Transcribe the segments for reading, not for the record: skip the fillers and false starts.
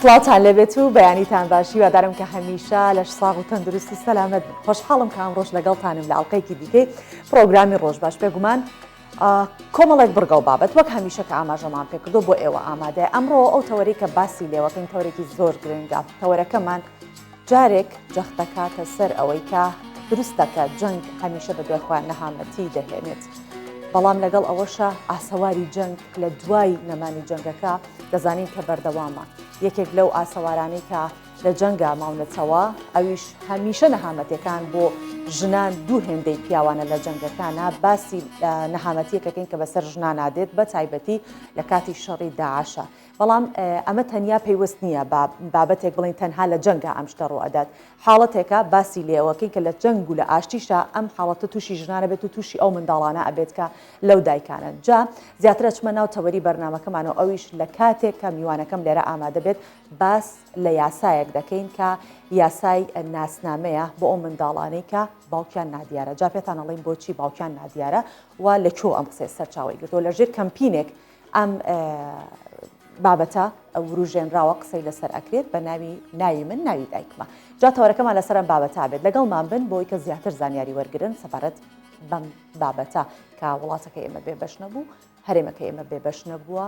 سڵاتان لەبێت و بەیانیتان باشی وادارم کە هەمیشە لەش ساغ و تەندروست و سەلامەت خۆشحاڵم کە ئەمڕۆژ لەگەڵتانم لە ئەڵلقەیەکی دیکەی پرۆگرامی ڕۆژ باش پێگومان کۆمەڵێک بڕگە و بابەت وەک هەمیشە کە ئاماژەمان پێکردو بۆ ئێوە ئامادەیە ئەمڕۆ ئەو تەوەرەی کە باسی لێوەکەین تەوەرێکی زۆر گرنگە تەوەرەکەمان جارێک جەختەکاتە سەر ئەوەی کە دروستەکە جەنگ هەمیشە بە دوایخوا نەهامەتی دەهێنێت بەڵام لەگەڵ ئەوەشە ئاسەواری جەنگ لە دوای نەمانی جەنگەکە دەزانین کە بەردەوامە یەکێک لەو ئاسەوارانەی کە لە جەنگا ماونەتەوە ئەویش هەمیشە نەهامەتەکان بۆ ژنان دوو هێندەی پیاوانە لە جەنگەکانە باسی نەهامەتیەکەکەین کە بەسەر ژنان نادێت بە تایبەتی لە کاتی شەڕی داعاشە بەڵام ئەمە تەنیا پێیوەست نییە بابەتێک بڵین تەنها لە جەنگە ئەم شتە ڕوئەدات حاڵەتێکە باسی لێوەکەی کە لە جەنگ و لە ئاشتیشە ئەم حاڵەتە تووشی ژنانە بێت و تووشی ئەو منداڵانە ئەبێت کە لەو دایکانە جا زیاترە چمە ناو تەوەری بەرنامەکەمانەوە ئەویش لە کاتێک کە میوانەکەم لێرە ئامادە بێت باس لە یاسایەک دەکەین کە یاسای ناسنامەیە بۆ ئەو منداڵانەی کە باوکیان نادیارە جا پێتان ئەڵێن بۆچی باوکیان نادیارە و لەکوێ ئەم قسەی سەرچاوی گرتووە لەژێر کەمپینێک ئەم بابەتە وروژێنراوە قسەی لەسەر ئەکرێت بە ناوی من ناوی دایکمە جا تەوەرەکەمان لەسەرم بابەتە بێت لەگەڵمان بن بۆی کە زیاتر زانیاری وەرگرن سەبارەت بەم بابەتە کە وڵاتەکە ئێمە بێبەش نەبوو هەرێمەکە ئێمە بێبەش نەبووە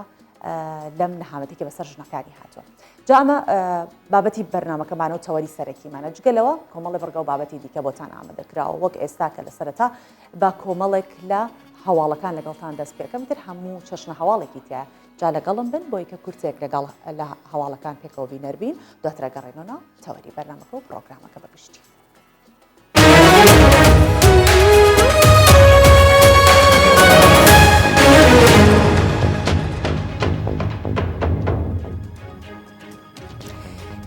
لەم نەهامەتێکی بەسەر ژنەکانی هاتووە جا ئەمە بابەتی بەرنامەکەمانە و تەوەری سەرەکیمانە جگەلەوە کۆمەڵی بڕگە و بابەتی دیکە بۆتان ئامادەکراوە وەک ئێستا کە لەسەرەتا با کۆمەڵێک لە هەواڵەکان لەگەڵتان دەست پێکەم تر هەموو چەشنە هەواڵێکی تایە جا لەگەڵم بن بۆی کە کورتێک لەگەڵ لە هەواڵەکان پێکەوە بینەربین دواترە گەڕێنەوە تەوەری بەرنامەکە و پرۆگرامەکە بەگشتی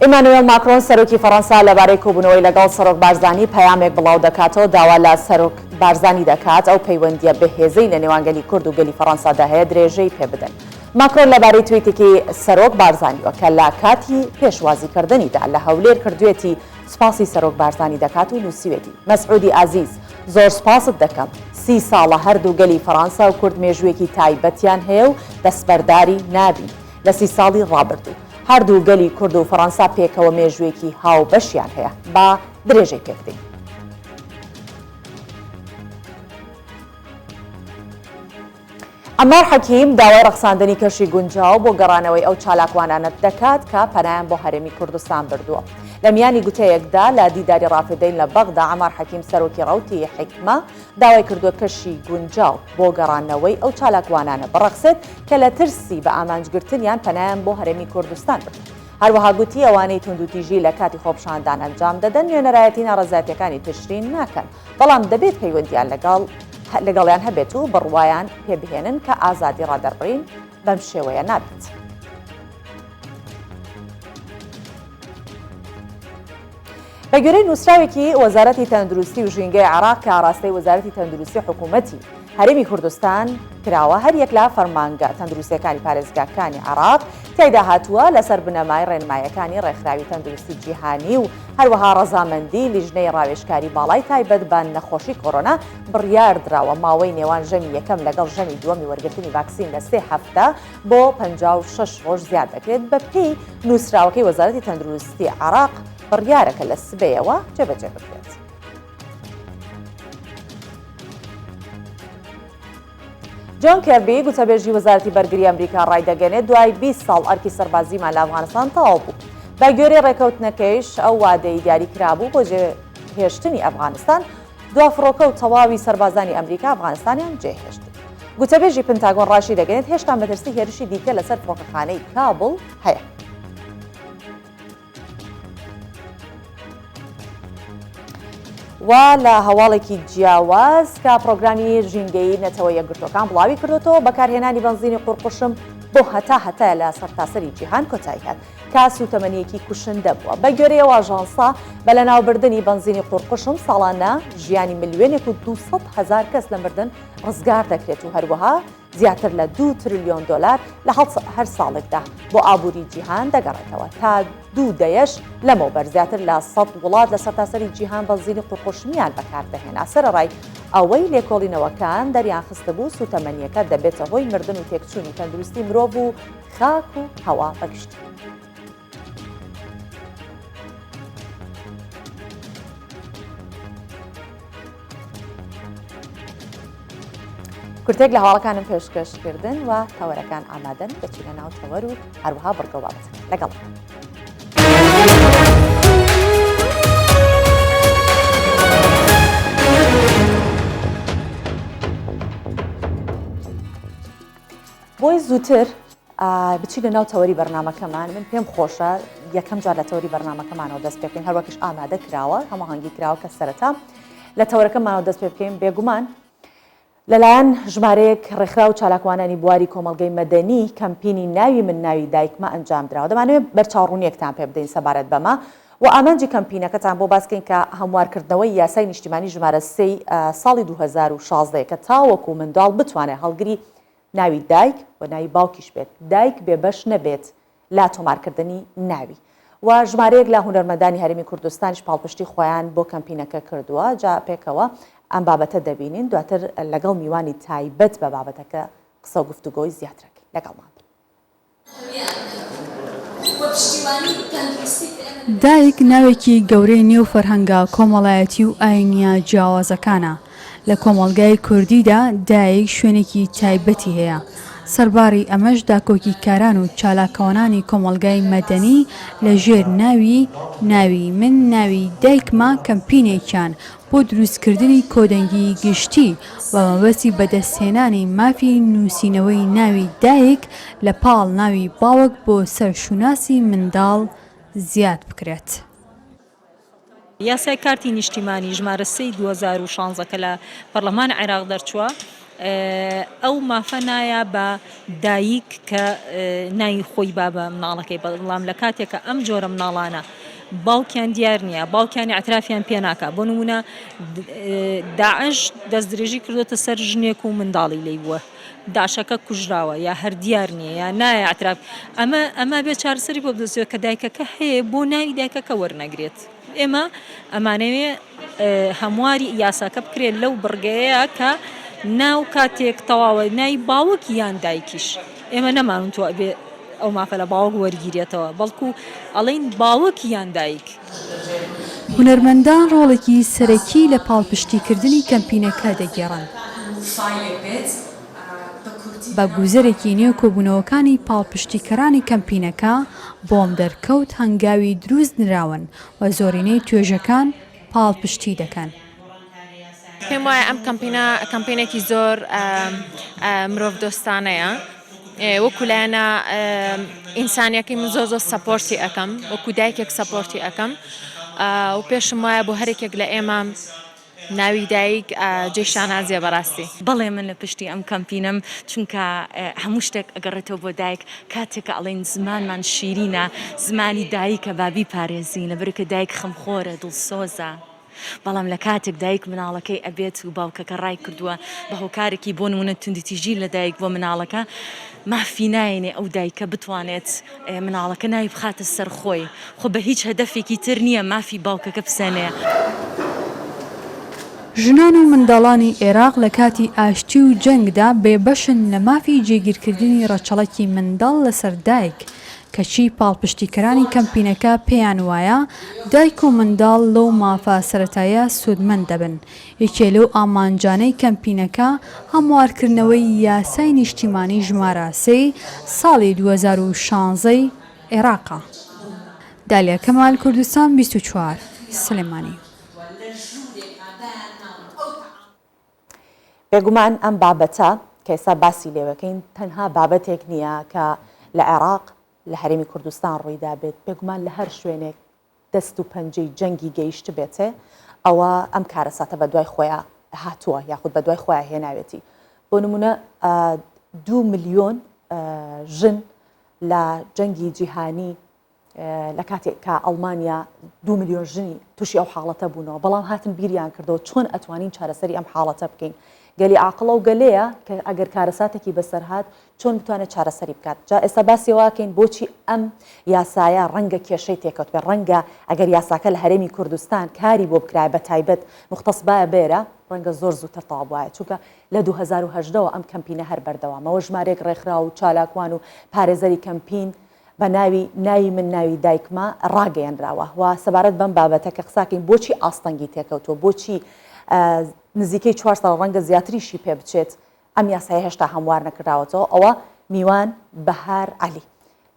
ئیمانوێل ماکرۆن سەرۆکی فەڕەنسا لەبارەی کۆبوونەوەی لەگەڵ سەرۆک بارزانی پەیامێک بڵاو دەکاتەوە داوا لە سەرۆک بارزانی دەکات ئەو پەیوەندیە بەهێزەی لە نێوانگەلی کورد و گەلی فەڕەنسادا هەیە درێژەی پێ بدەن ماکرۆن لەبارەی تویتێکی سەرۆک بارزانیوە کە لە کاتی پێشوازیکردنیدا لە هەولێر کردوێتی سپاسی سەرۆک بارزانی دەکات و نووسیوێتی مەسعودی ئازیز زۆر سپاست دەکەم 30 ساڵە هەردوو گەلی فەڕەنسا و کورد مێژوویەکی تایبەتیان هەیە و دەستبەرداری نابین لە 30 ساڵی ڕابردوو هەردوو گەلی کورد و فەڕەنسا پێکەوە مێژوویەکی هاوبەشیان هەیە با درێژەی پێ بدەین ئەمار حەکیم داوای ڕەخساندنی کەشی گونجاو بۆ گەڕانەوەی ئەو چالاکوانانە دەکات کە پەنایان بۆ هەرێمی کوردستان بردووە لە میانی گوتەیەکدا لە دیداری ڕافدەین لە بەغدا ئەمار حەکیم سەرۆکی ڕەوتی حیکمە داوای کردووە کەشی گونجاو بۆ گەڕانەوەی ئەو چالاکوانانە بڕەخسێت کە لە ترسی بە ئامانجگرتنیان پەنایان بۆ هەرێمی کوردستان بردووە هەروەها گوتی ئەوانەی توندوتیژی لە کاتی خۆپشاندان ئەنجام دەدەن نوێنەرایەتی ناڕەزایەتیەکانی تشرین ناکەن بەڵام دەبێت پەیوەندیان لەگەڵیان هەبێت و بڕوایان پێبهێنن کە ئازادی ڕادەربڕین بەم شێوەیە نابێت. بە گوێرەی نووسراوێکی وەزارەتی تەندروستی و ژینگەی عێراق کە ئاراستەی وەزارەتی تەندروستی حکوومەتی هەرێمی کوردستان کراوە هەر یەک لا فەرمانگە تەندروستیەکانی پارێزگاکانی عێراق تیایدا هاتووە لەسەر بنەمای ڕێنمایەکانی ڕێکخراوی تەندروستی جیهانی و هەروەها ڕەزامەندی لیژنەی ڕاوێژکاری باڵای تایبەت بە نەخۆشی کۆڕۆنا بڕیاردراوە ماوەی نێوان ژەمی یەکەم لەگەڵ ژەمی دووەمی وەرگرتنی ڤاکسین لە 3 هەفتە بۆ 56 ڕۆژ زیاد دەکرێت بە پێی نووسراوەکەی وەزارەتی تەندروستی عێراق بڕیارەکە لە سبەیەوە جێبەجێ بکرێت. جۆن کێربی گوتەبێژی وەزارەتی بەرگری ئەمریکا ڕایدەگەنێت دوای 20 ساڵ ئەرکی سەربازیمان لە ئەفغانستان تەواو بوو بە گوێرەی ڕێکەوتنەکەیش ئەو وادەی دیاری کرابوو بۆ جێهێشتنی ئەفغانستان دوافڕۆکە و تەواوی سەربازانی ئەمریکا ئەفغانستانیان جێهێشت گوتەبێژی پنتاگۆن ڕاشی دەگەنێت هێشتا مەترسی هێرشی دیکە لەسەر فڕۆکەخانەی کابڵ هەیە. و لە هەواڵێکی جیاواز کە پرۆگرامی ژینگەی نەتەوە یەکگرتوەکان بڵاوی کردوەوە بەکارهێنانی بەنزینی قورقوشم بۆ هەتا لە سەرتاسەری جیهان کۆتایی هات کە سوتەمەنیەکی کوشندە بووە بە گوێرەی ئەو ئاژانسا بە لەناوبردننی بەنزینی قورقوشم ساڵانە ژیانی ملیۆنێک و 200,000 کەس لە مردن ڕزگار دەکرێت و هەروەها زیاتر لە 2 تریلیۆن دلار لە هەر ساڵێکدا بۆ ئابووری جیهان دەگەڕێتەوە تا 2 لەمەوبەر زیاتر لە 100 وڵات لە سەرتاسەری جیهان بەنزینی قورقوشمیان بەکاردەهێنا سەرەڕای ئەوەی لێکۆڵینەوەکان دەریان خستەبوو سوتەمەنیەکە دەبێتە هۆی مردن و تێکچوونی تەندروستی مرۆڤ و خاک و هەوا بەگشتی. کورتێک لە هەواڵەکانم پێشکەشکردن و تەوەرەکان ئامادەن دەچین لە ناو تەوەر و هەروەها بڕگە و بابەت لەگەڵ. بۆی زووتر بچی لە ناو تەوەری بەرنامەکەمان من پێم خۆشە یەکەم جار لە تەوەری بەرنامەکەمانەوە دەست پێ بکەین هەروەکیش ئامادە کراوە هەماهەنگی کراوە کە سەرەتا لە تەوەرەکەمانەوە دەست پێ بکەین بێگومان لەلایەن ژمارەیەک ڕێکخرا و چالاکوانانی بواری کۆمەڵگەی مەدەنی کەمپینی ناوی من ناوی دایکمە ئەنجام درراوە دەمانوێت بەرچاوڕوونیەکتان پێ بدەین سەبارەت بەمە و ئامانجی کەمپینەکەتان بۆ باسکەین کە هەموارکردنەوەی یاسای نیشتیمانی ژمارە 3 ساڵی 2016 کە تاوەکو منداڵ بتوانێت هەڵگری ناوی دایک و ناوی باوکیش بێت دایک بێبەش نەبێت لا تۆمارکردنی ناوی و ژمارەیەک لە هونەرمەندانی هەرێمی کوردستانیش پاڵپشتی خۆیان بۆ کەمپینەکە کردووە جا پێکەوە ئەم بابەتە دەبینین دواتر لەگەڵ میوانی تایبەت بە بابەتەکە قسە و گفتوگۆی زیاترەکەین لەگەڵمان. دایک ناوێکی گەورەی نێو فەرهەنگە کۆمەڵایەتی و ئاینیە جیاوازەکانە لە کۆمەڵگای کوردیدا دایک شوێنێکی تایبەتی هەیە سەرباری ئەمەش داکۆکی کاران و چالاکەوانانی کۆمەڵگای مەدەنی لە ژێر ناوی من ناوی دایکما کەمپینێکیان بۆ دروستکردنی کۆدەنگی گشتی و مەبەستی بەدەستهێنانی مافی نووسینەوەی ناوی دایک لە پاڵ ناوی باوک بۆ سەرشوناسی منداڵ زیاد بکرێت. یاسای کارتی نیشتیمانی ژمارە 3 2016 کە لە پەرلەمان عێراق دەرچووە ئەو مافە نایە بە دایک کە ناوی خۆی با بە مناڵەکەی بەڵام لە کاتێکە ئەم جۆرە مناڵانە باوکیان دیار نییە باوکیانی ئەترافیان پێ ناکە بۆ نمونە داعش دەستدرێژی کردوتە سەر ژنێک و منداڵی لی بووە داشەکە کوژراوە یا هەر دیار نییە یا نایە ئەتراف ئەمە بێت چارەسەری بۆ بدەستێت کە دایکەکە هەیە بۆ ناوی دایکەکە وەرنەگرێت ئێمە ئەمانەوێ هەمواری یاساکە بکرێت لەو بڕگەیە کە ناو کاتێک تەواوە ناوی باوک یان دایکیش ئێمە نەمانون تۆ بێ ئەو مافە لە باوک وەرگیرێتەوە بەڵکو ئەڵین باوک یان دایک. هونەرمەندان ڕۆڵێکی سەرەکی لە پاڵپشتیکردنی کەمپینەکە دەگێڕن بە گوزەرێکی نێو کۆبوونەوەکانی پاڵپشتیکەرانی کەمپینەکە بۆم دەرکەوت هەنگاوی دروست نراون و زۆرینەی توێژەکان پاڵپشتی دەکەن. پێم وایە ئەم کەمپینێکی زۆر مرۆڤ دۆستانەیە وەکو لایەنە ئینسانیەکەی من زۆر سەپۆرتی ئەەکەم وەکو دایکێک سەپۆرتی ئەەکەم و پێشم وایە بۆ هەرێکێک لە ئێمە ناوی دایک جێشانازیە بەڕاستی. بەڵێ من لە پشتی ئەم کەمپینم چونکە هەموو شتێک ئەگەڕێتەوە بۆ دایک کاتێکە ئەڵێن زمانمان شیرینە زمانی دایکە بابی پارێزین لەبەرکە دایک خەمخۆرە دڵسۆزە بەڵام لە کاتێک دایک مناڵەکەی ئەبێت و باوکەکە ڕای کردووە بە هۆکارێکی بۆ نمونە توندتیژی لە دایک بۆ مناڵەکە مافی نایێنێ ئەو دایکە بتوانێت مناڵەکە ناوی بخاتە سەر خۆی خۆ بە هیچ هەدەفێکی تر نییە مافی باوکەکە بسەنێ. ژنان و منداڵانی عێراق لە کاتی ئاشتی و جەنگدا بێبەشن لە مافی جێگیرکردنی ڕەچەڵەکی منداڵ لەسەر دایک کەچی پاڵپشتیکەرانی کەمپینەکە پێیان وایە دایک و منداڵ لەو مافە سەرەتایە سوودمەند دەبن. یەکێ لەو ئامانجانەی کەمپینەکە هەموارکردنەوەی یاسای نیشتیمانی ژمارە 3 ساڵی 2016 عێراقە. دالیا کەمال کوردستان 24 سلێمانی. بێگومان ئەم بابەتە کە ئێستا باسی لێوەکەین تەنها بابەتێک نییە کە لە عێراق لە هەرێمی کوردستان ڕوویدا بێت بێگومان لە هەر شوێنێک دەست و پەنجەی جەنگی گەیشت بێتێ ئەوە ئەم کارەساتە بە دوای خۆیان هاتووە یاخود بە دوای خۆیان هێناوێتی. بۆ نمونە 2 ملیۆن ژن لە جەنگی جیهانی لە کاتێک کە ئەڵمانیا 2 ملیۆن ژنی تووشی ئەو حاڵەتە بوونەوە بەڵام هاتن بیریان کردەوە چۆن ئەتوانین چارەسەری ئەم حاڵەتە بکەین. گەلی عاقڵە و گەلەیە کە ئەگەر کارەساتێکی بەسەر هات چۆن بتوانێت چارەسەری بکات. جا ئێستا باسیەوەکەین بۆچی ئەم یاسایە ڕەنگە کێشەی تێکەوت بێ ڕەنگە ئەگەر یاساکە لە هەرێمی کوردستان کاری بۆ بکرای بە تایبەت مختصبایە بێرە ڕەنگە زۆر زووتر تەواو وایە چونکە لە 2018ەوە ئەم کەمپینە هەر بەردەوامەوە ژمارەیەک ڕێکخرا و چالاکوان و پارێزەری کەمپین بە ناوی من ناوی دایکما ڕاگەیەنراوە و سەبارەت بەم بابەتە کە قساکەین بۆچی ئاستەنگی تێکەوتووە بۆچی نزیکەی 4 ساڵ ڕەنگە زیاتریشی پێ بچێت ئەم یاسای هێشتا هەموار نەکراوەتەوە ئەوە میوان بەهار عەلی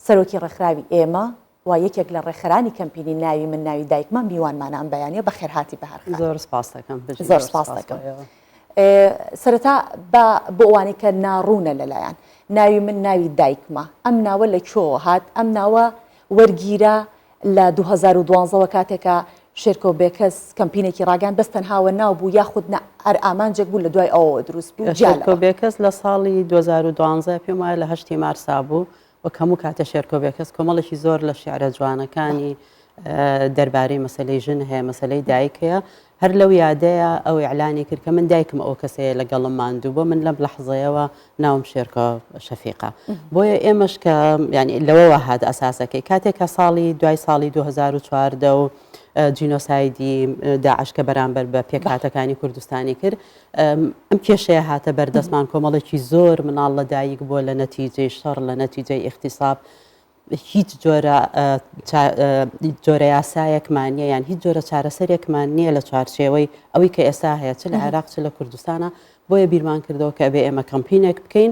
سەرۆکی ڕێکخراوی ئێمە و یەکێک لە ڕێکخرانی کەمپینی ناوی من ناوی دایکمان میوانمانە ئەم بەیانیە بەخێرهاتی بەهار زۆر سپاس دەکەم زۆر سپاس دەکەم سەرەتا بۆ ئەوانەی کە ناڕوونە لەلایەن ناوی من ناوی دایکمە ئەم ناوە لە کوێوە هات ئەم ناوە وەرگیرە لە 2012 کاتێکە شێرکۆ بێکەس کەمپینێکی ڕاگەان بەس تەنهاوە ناو بوو یاخود هەر ئامانجێک بوو لە دوای ئەوەوە دروست بوو شێرکۆ بێکەس لە ساڵی 2012 پێم وایە لە 8 مارسا بوو و هەموو کاتە شێرکۆ بێکەس کۆمەڵێکی زۆر لە شیعرە جوانەکانی دەربارەی مەسلەی ژن هەیە مەسلەی دایک هەیە هەر لەو یادەیە ئەو ئیعلانی کرد کە من دایکم ئەو کەسەیە لەگەڵم ماندوو بۆ من لەم لەحظەیەوە ناوم شێرکۆ شەفیقە بۆیە ئێمەش کە ینی لەوەوە هات ئەساسەکەی کاتێکە دوای ساڵی 2014 و جینۆسایدی داعش کە بەرامبەر بە پێکهاتەکانی کوردستانی کرد ئەم کێشەیە هاتە بەردەستمان کۆمەڵێکی زۆر مناڵ لە دایک بۆ لە نەتیجەی شەڕ لە نەتیجەی اختیساب هیچ جۆرە یاسایەکمان نیە یان هیچ جۆرە چارەسەرێکمان نییە لە چوارچێوەی ئەوەی کە ئێستا هەیە چ لە عێراق چ لە کوردستانە بۆیە بیرمان کردەوە کە بێ ئێمە کەمپینێک بکەین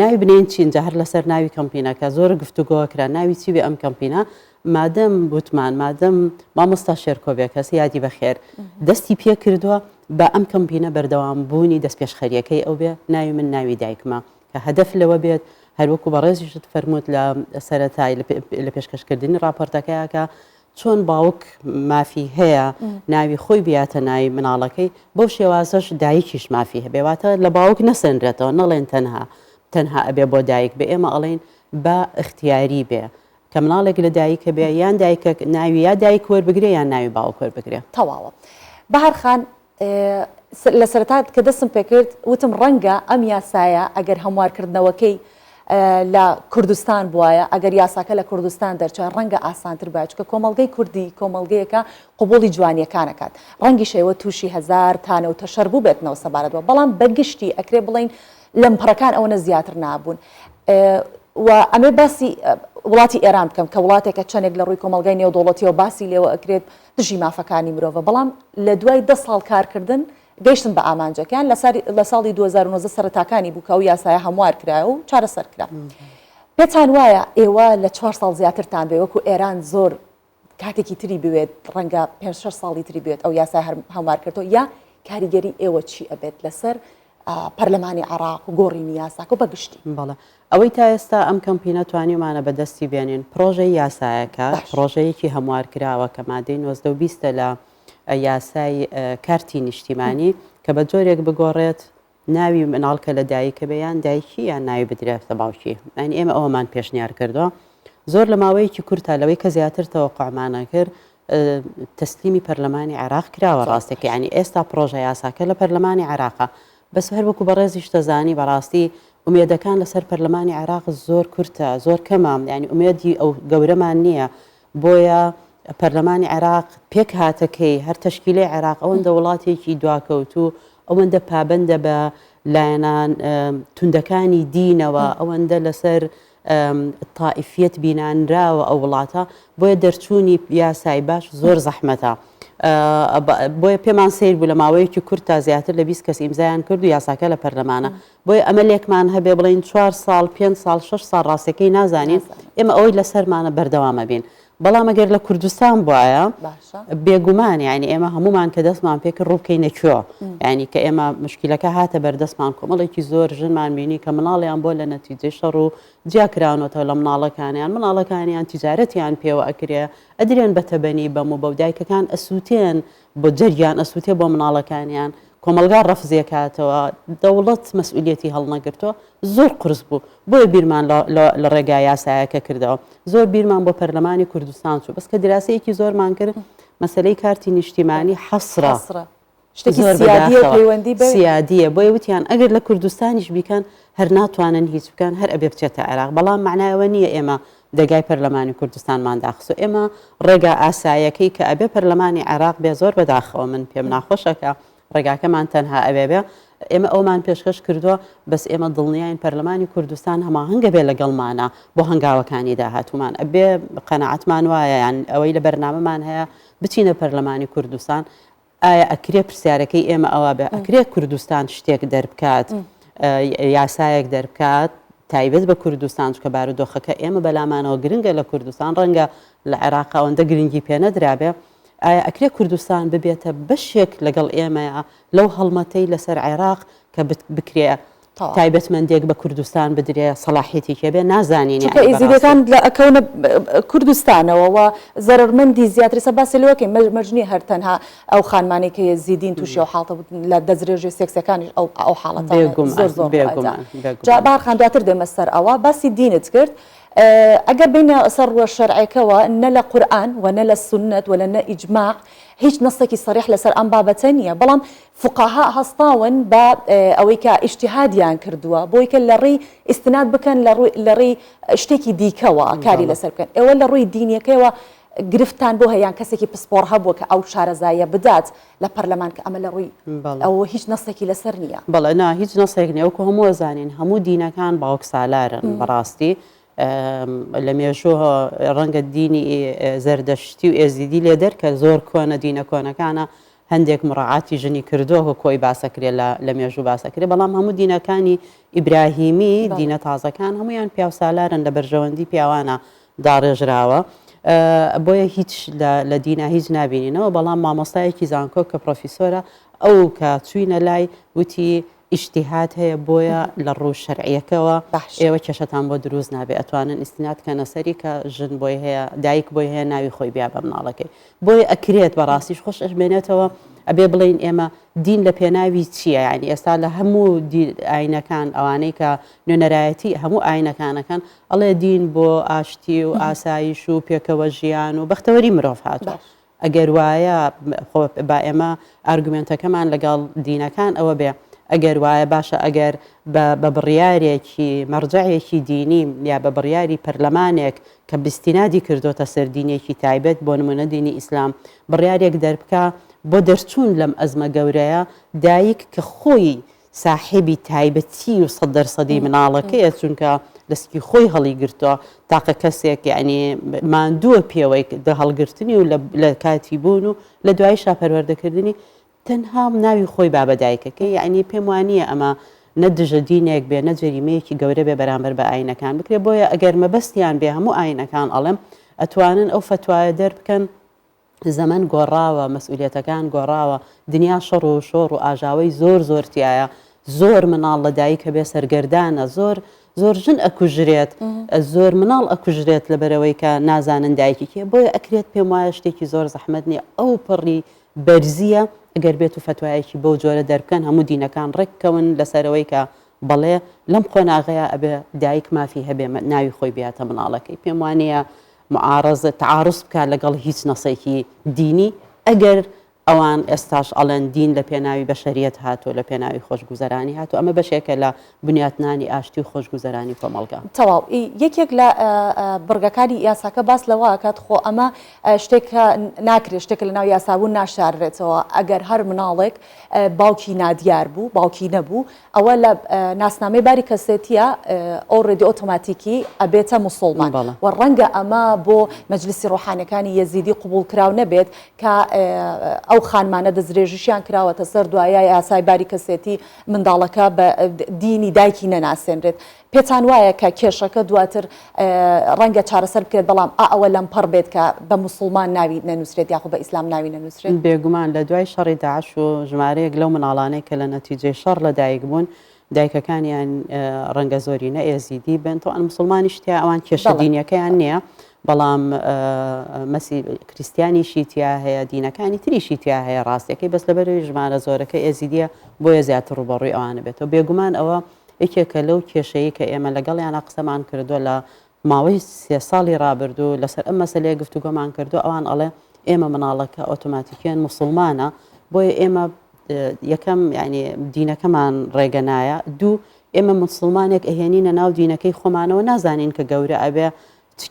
ناوی بنین چینجا هەر لەسەر ناوی کەمپینەکە زۆر گفتوگۆکرا ناوی چی بێ ئەم کەمپینە مادەم وتمان مادەم مامۆستا شێرکۆ بێکەس یادی بەخێر دەستی پێ کردووە بە ئەم کەمپینە بەردەوام بوونی دەست پێشخەریەکەی ئەو بێ ناوی من ناوی دایکمە کە هەدەف لەوە بێت هەروەکو بەڕێزیشت فەرمووت لە سەرەتای لە پێشکەشکردنی راپۆرتەکەیەکە چۆن باوک مافی هەیە ناوی خۆی بیاتە ناوی مناڵەکەی بەو شێوازەش دایکیش مافی هەبێواتە لە باوک نەسەنرێتەوە نەڵێن تەنها ئەبێ بۆ دایک بێ ئێمە ئەڵێن بە اختیاری بێ کە مناڵێک لە دایکە بێ یان دایکە ناوی یا دایک وەربگرێ یان ناوی باوک وەربگرێ تەواوە بەهارخان لە سەرەتات کە دەستم پێکرد وتم ڕەنگە ئەم یاسایە ئەگەر هەموارکردنەوەکەی لە کوردستان بواە ئەگەر یاساکە لە کوردستان دەرچوان ڕەنگە ئاسانتر باچکە کۆمەلگەی کوردی کۆمەلگەیەکە قوبوڵی جوانیەکانەکات ڕەنگی شێوە تووشی هزار تانە و تەشەر بوو بێتنەوە سەبارەتەوە بەڵام بەگشتی ئەکرێ بڵین لەمپەرەکان ئەوەنە زیاتر نابوون و ئەمێ باسی وڵاتی ئێران بکەم کە وڵاتێکە چەندێک لە ڕووی کۆمەلگای نێودوڵەتیەوە باسی لێوە ئەکرێت دژی مافەکانی مرۆڤە بەڵام لە دوای 10 ساڵ کارکردن گەیشتن بە ئامانجەکان لە ساڵی 2009 سەرەتاکانی بوو کە ئەو یاسایە هەموار کرا و چارەسەر کرا پێتان وایە ئێوە لە 4 ساڵ زیاترتان بێ وەکو ئێران زۆر کاتێکی تری بوێت ڕەنگە 5-6 ساڵی تری بێت ئەو یاسای هەموار کردەوە یا کاریگەری ئێوە چی ئەبێت لەسەر پەرلەمانی عێراق و گۆڕینی یاساکە بەگشتی بەڵێ ئەوەی تا ئێستا ئەم کەمپینە توانیمانە بەدەستی بێنین پرۆژەی یاسایەکە پرۆژەیەکی هەموار کراوە کە مادەی 1920 لە یاسای کارتی نیشتیمانی کە بە جۆرێک بگۆڕێت ناوی مناڵکە لە دایکە بێ یان دایکی یان ناوی بدرێتە باوکی ئەنی ئێمە ئەوەمان پێشنیار کردووە زۆر لە ماوەیەکی کورتە لەوەی کە زیاتر تەوەقعمانە کرد تەسلیمی پەرلەمانی عێراق کراوە ڕاستێکی ینی ئێستا پرۆژە یاساکە لە پەرلەمانی عێراقە بەس هەر وەکو بەڕێزیش دەزانی بەڕاستی ئومێدەکان لەسەر پەرلەمانی عێراق زۆر کورتە زۆر کەمە ینی ئومێدی ئەو گەورەمان نییە بۆیە پەرلەمانی عێراق پێک هاتەکەی هەر تەشکیلەی عێراق ئەوەندە وڵاتێکی دواکەوتو ئەوەندە پابندە بە لایەنان توندەکانی دینەوە ئەوەندە لەسەر تائیفیەت بینانراوە ئەو وڵاتە بۆیە دەرچوونی یاسای باش زۆر زەحمەتە بۆیە پێمان سیر بوو لە ماوەیەکی کورتتا زیاتر لە 20 کەس ئیمزایان کرد و یاساکە لە پەرلەمانە بۆیە ئەمە لێکمان هەبێ بڵین 4 ساڵ 5 ساڵ 6 ساڵ ڕاستەکەی نازانین ئێمە ئەوەی لەسەرمانە بەردەوامە بین بەڵام ئەگەر لە کوردستان بواە بێگومان یعنی ئێمە هەمومان کە دەستمان پێکرد ڕووبکەینەکوێ ینی کە ئێمە مشکلەکە هاتە بەردەستمان کۆمەڵێکی زۆر ژنمان بینی کە مناڵیان بۆ لە نەتیجەی شەڕ و جیاکرانەوە لە مناڵەکانیان تیجارەتیان پێوە ئەکرێ ئەدرێن بەتەبەنی بەم و بەودایکەکان ئەسووتێن بۆ جەریان ئەسووتێ بۆ مناڵەکانیان کۆمەلگا ڕەفزیەکاتەوە دەوڵەت مەسئولیەتی هەڵنەگرتووە زۆر قرس بوو بۆیە بیرمان لە ڕێگای یاسایەکە کردەوە زۆر بیرمان بۆ پەرلەمانی کوردستان چوو بەس کە دراسەیەکی زۆرمان کرد مەسەلەی کارتی نیشتیمانی حەسرە سیادیە بۆیە وتیان ئەگەر لە کوردستانیش بیکەن هەر ناتوانن هیچ بکەن هەر ئەبێ بچێتە عێراق بەڵام معنایەوە نییە ئێمە دەگای پەرلەمانی کوردستانمان داخسو ئێمە ڕێگا ئاسایەکەی کە ئەبێ پەرلەمانی عێراق بێ زۆر بەداخەوە من پێم ناخۆشەکە ڕێگاکەمان تەنها ئەبێ بێ ئێمە ئەومان پێشکەش کردووە بەس ئێمە دڵنیاین پەرلەمانی کوردستان هەماهەنگە بێ لەگەڵمانە بۆ هەنگاوەکانی داهاتومان ئەبێ قەنەعەتمان وایە یان ئەوەی لە بەرنامەمان هەیە بچینە پەرلەمانی کوردستان ئایا ئەکرێ پرسیارەکەی ئێمە ئەوە بێ ئەکرێ کوردستان شتێک دەربکات یاسایەک دەربکات تایبەت بە کوردستان چکە بارودۆخەکە ئێمە بەلامانەوە گرنگە لە کوردستان ڕەنگە لە عێراق ئەوەندە گرنگی پێ نەدرابێ ئایا ئەکرێ کوردستان ببێتە بەشێک لەگەڵ ئێمەیە لەو هەڵمەتەی لەسەر عێراق کە بکرێ تایبەتمەندێک بە کوردستان بدرێ سەلاحیەتێکی بێ نازانین ئێزیدەکان لە ئەکەونە کوردستانەوە و زەرمەندی زیاتر سە باسی لەوەکەی مەرجنی هەر تەنها ئەو خانمانی کە زیدین تووشی و حاڵتە لە دەزرێژی سێکسەکانی ئەو حاڵەتە زۆر بارخان دواتر دێمە سەر ئەوە باسی دینت کرد ئەگەر بینە سەر ڕوە شەرعەکەەوە نە لە قورئان و نە لە سنت و لە نە ئیجماع هیچ نەسێکی سەریح لەسەر ئەم بابەتە نییە بەڵام فقاها هەستاون بە ئەوەی کە ئیجتیهادیان کردووە بۆی کە لە ڕێی ئیستناد بکەن لە ڕێی شتێکی دیکەوە کاری لەسەر بکەن ئێوە لە ڕووی دینیەکەیەوە گرفتان بۆ هەیان کەسێکی پسپۆر هەبووە کە ئەو شارەزایە بدات لە پەرلەمان کە ئەمە لە ڕووی ئەوە هیچ نەسێکی لەسەر نییە بەڵێ نا هیچ نەسێک نیە وەکو هەموو زانین هەموو دینەکان باوک سالارن بەڕاستی لە مێژووە ڕەنگە دینی زەردەشتی و ئێزیدی لێ دەرکە زۆر کۆنە دینە کۆنەکانە هەندێک مڕعاتی ژنی کردووە کۆی باسەکرێ لە مێژوو باسەکرێ بەڵام هەموو دینەکانی ئیبراهیمی دینە تازەکان هەمویان پیاوسالارن لە بەرژەوەندی پیاوانە داڕێژراوە بۆیە هیچ لە دینە هیچ نبینینەوە بەڵام مامۆستایەکی زانکۆ کە پرۆفیسۆرە ئەو کە چوینە لای وتی ئیشتیهات هەیە بۆیە لە ڕوو شەرعیەکەوە ئێوە کێشەتان بۆ دروست نابێت ئەتوانن ئیسناد کەنە سەری کە ژن بۆی هەیە دایک بۆی هەیە ناوی خۆی بیا بە مناڵەکەی بۆیە ئەکرێت بەڕاستیش خۆش ئەژمێنێتەوە ئەبێ بڵین ئێمە دین لە پێناوی چییە یعنی ئێستا لە هەموو ئاینەکان ئەوانەی کە نوێنەرایەتی هەموو ئاینەکانەکان ئەڵێ دین بۆ ئاشتی و ئاسایش و پێکەوە ژیان و بەختەوەری مرۆڤ هاتووە ئەگەر وایە با ئێمە ئارگومنتەکەمان لەگەڵ دینەکان ئەوە بێ ئەگەر وایە باشە ئەگەر بە بڕیارێکی مەرجەعێکی دینی یا بە بڕیاری پەرلەمانێک کە بیستینادی کردوتە سەر دینێکی تایبەت بۆ نمونە دینی ئیسلام بڕیارێک دەربکە بۆ دەرچوون لەم ئەزمە گەورەیە دایک کە خۆی ساحێبی تایبەتی و 100% مناڵەکەیە چونکە دەستی خۆی هەڵی گرتووە تاقە کەسێک یعنی ماندووە پێوەی دە هەڵگرتنی و لە کاتی بوون و لە دوای شاپەروەردەکردنی تەنها ناوی خۆی بابەدایکەکە یعنی پێم وانە ئەمە نەدژە دینێک بێ نەجەریمەیەکی گەورە بێ بەرامبەر بە ئاینەکان بکرێ بۆیە ئەگەر مەبەستیان بێ هەموو ئاینەکان ئەڵێم ئەتوانن ئەو فتوایە دەربکەن زەمن گۆڕاوە مەسئولیەتەکان گۆڕاوە دنیا شەڕ و شۆڕ و ئاژاوی زۆر زۆرتیایە زۆر مناڵ لە دایکە بێ سەرگەردانە زۆر ژن ئەکوژرێت زۆر مناڵ ئەکوژرێت لەبەرەوەی کە نازانن دایکێکیە بۆیە ئەکرێت پێم وایە شتێکی زۆر زەحمەت نییە ئەو پڕی بەرزیە ئەگەر بێت و فتوایەکی بەو جۆرە دەربکەن هەموو دینەکان ڕێککەون لەسەرەوەی کە بەڵێ لەم خۆناغەیە ئەبێ دایک مافی هەبێ ناوی خۆی بێتە مناڵەکەی پێم وانەیە معارەزە تعارض بکات لەگەڵ هیچ نەسێکی دینی ئەگەر ئەوان ئێستاش ئەڵەن دین لە پێناوی بەشەریەت هاتووە لە پێناوی خۆشگوزەرانی هاتوو ئەمە بەشێکە لە بنیاتنانی ئاشتی و خۆشگوزەرانی کۆمەڵگا تەواو یەکێک لە بڕگەکانی یاساکە باس لەوە کات خۆ ئەمە شتێکە ناکرێت شتێکە لە ناو یاسابوون ناشارڕێتەوە ئەگەر هەر مناڵێک باوکی نادیار بوو باوکی نەبوو ئەوە لە ناسنامەی باری کەسێتیە ئۆڕێدی ئۆتۆماتیکی ئەبێتە موسڵمان و ڕەنگە ئەمە بۆ مەجلیسی ڕۆحانەکانی یەزیدی قبول کراو نەبێت کە ئەو خانمانە دەزرێژیشیان کراوەتە سەر دوایە یاسای باری کەسێتی منداڵەکە بە دینی دایکی نەناسێنرێت پێتان وایە کە کێشەکە دواتر ڕەنگە چارەسەر بکرێت بەڵام ئەوە لەم پەڕ بێت کە بە موسڵمان ناوی نەنووسرێت یاخۆ بە ئیسلام ناوی نەنووسرێت بێگومان لە دوای شەڕی داعش و ژمارەیەک لەو مناڵانەی کە لە نەتیجەی شەڕ لە دایک بوون دایکەکانیان ڕەنگە زۆرینە ئێزیدی بن تۆ ئەن مسلمانی شتیا ئەوان کێشە دینیەکەیان نییە بەڵام مەسی کریسیانیشی تیا هەیە دینەکانی تریشی تیا هەیە ڕاستیەکەی بەس لەبەرەوەی ژمارە زۆرەکە ئێزیدیە بۆیە زیاتر ڕوبەڕووی ئەوانە بێتەوە بێگومان ئەوە یەکێکە لەو کێشەیە کە ئێمە لەگەڵیانە قسەمان کردو لە ماوەی 3 ساڵی ڕابردوو لەسەر ئەم مەسەلەیە گفتوگۆمان کردو ئەوان ئەڵێ ئێمە مناڵەکە ئۆتۆماتیکیان موسڵمانە بۆیە ئێمە یەکەم ینی دینەکەمان ڕێگەنایە دوو ئێمە موسڵمانێک ئەهێنینە ناو دینەکەی خۆمانەوە نازانین کە گەورە ئەبێ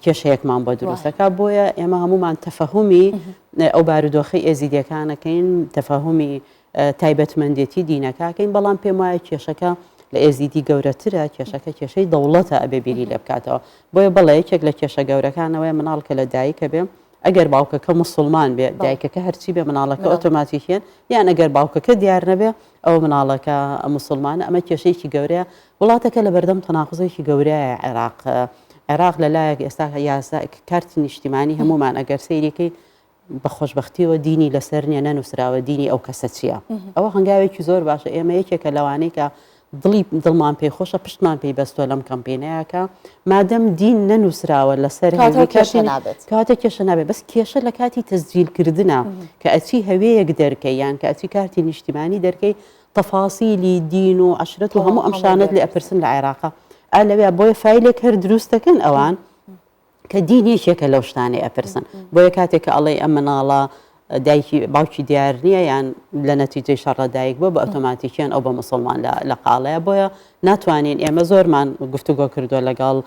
کێشەیەکمان بۆ دروستەکە بۆیە ئێمە هەمومان تەفەهومی ئەو بارودۆخی ئێزیدیەکانەکەین تەفەهومی تایبەتمەندێتی دینەکەکەین بەڵام پێم وایە کێشەکە لە ئێزیدی گەورەترە کێشەکە کێشەی دەوڵەتە ئەبێ بیری لێ بکاتەوە بۆیە بەڵێ یەکێک لە کێشە گەورەکانەوەی مناڵ کە لە دایکە بێ ئەگەر باوکەکە مسلمان بێ دایکەکە هەرچی بێ مناڵەکە ئۆتۆماتیکیان یان ئەگەر باوکەکە دیار نەبێ ئەو مناڵەکە مسلمانە ئەمە کێشەیەکی گەورەیە وڵاتەکە لە بەردەم تەناقزێکی گەورەیە عێراق لەلایەک ئێستا یاسا کارتی نیشتیمانی هەمومان ئەگەر سەیرەکەی بە خۆشببختیەوە دینی لەسەر نیە نەنووسراوە دینی ئەو کەسە چییە ئەوە هەنگاوێکی زۆر باشە ئێمە یەکێکە لەوانەیە کە دڵمان پێی خۆشە پشتمان پێی بەستۆ لەم کەمپینەیەکە مادەم دین نەنووسراوە لەسەر کاتە کێشە نابێت بەس کێشە لە کاتی تەسجیلکردنە کە ئەچی هەوەیەک دەرکەی یان کە ئەچی کارتی نیشتیمانی دەرکەی تەفاسیلی دین و عشرەت و هەموو ئەمشانت لێ ئەپرسن لە عێراقا لەوێ بۆیە فایلێک هەر دروستەکەن ئەوان کە دینیشێکە لەو شتانەی ئەپرسن بۆیە کاتێک کە ئەڵێ ئەم مناڵە دایکی باوکی دیار نییە یان لە نەتیجەی شەڕە دایک بۆ بە ئۆتۆماتیکیان ئەو بە مسلمان لە قاڵەیە بۆیە ناتوانین ئێمە زۆرمان گفتوگۆ کردووە لەگەڵ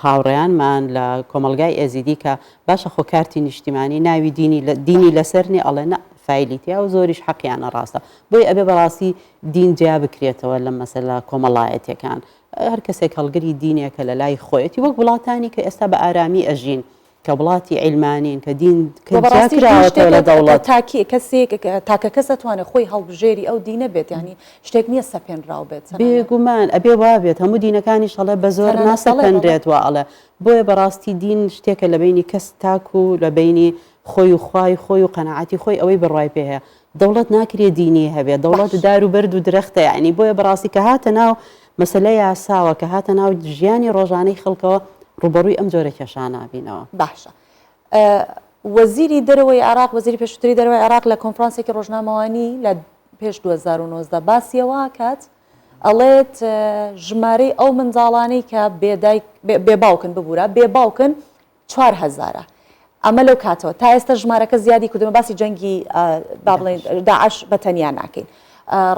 هاوڕێیانمان لە کۆمەلگای ئێزیدی کە باشە خۆ کارتی نیشتیمانی ناوی دینی لەسەر نیە ئەڵێ فایلیتیا و زۆریش حەقییانە ڕاستە بۆی ئەبێ بەڕاستی دین جیا بکرێتەوە لە مەسەلا کۆمەڵایەتەکان هەر کەسێک هەڵگری دینێکە لە لای خۆیەتی وەک وڵاتانی کە ئێستا بە ئارامی ئەژین کە وڵاتی عیلمانین کە دین لە دەوڵەت تاکی کەسێک تاکە کەس دەتوانێت خۆی هەڵبژێری ئەو دینە بێت ینی شتێک نییە سەپێنراو بێت بێگومان ئەبێ وابێت هەموو دینەکانی شەڵێ بە زۆر ناسەپێنرێت وڵە بۆیە بەڕاستی دین شتێکە لە بینی کەس تاک و لە بینی خۆی و خوای خۆی و قەنەعەتی خۆی ئەوەی بڕای پێ هەیە دەوڵەت ناکرێت دینی هەبێت دەوڵەت دار و بەرد و درەختە یعنی بۆیە بەڕاستی کە هاتە ناو مەسلەی یاساوە کە هاتە ناو ژیانی ڕۆژانەی خەڵکەوە ڕوبەڕووی ئەم جۆرە کێشانە بینەوە باشە وەزیری دەرەوەی عراق وەزیری پێشووتری دەرەوەی عراق لە کۆنفرانسێکی ڕۆژنامەوانی لە پێش 2019 باسیەوە کات ئەڵێت ژمارەی ئەو منداڵانەی کە بێباوکن ببوورە بێباوکن 4000 ئەمە لەو کاتەوە تا ئێستا ژمارەکە زیادی کردومە باسی جەنگی داعش بەتەنیا ناکەین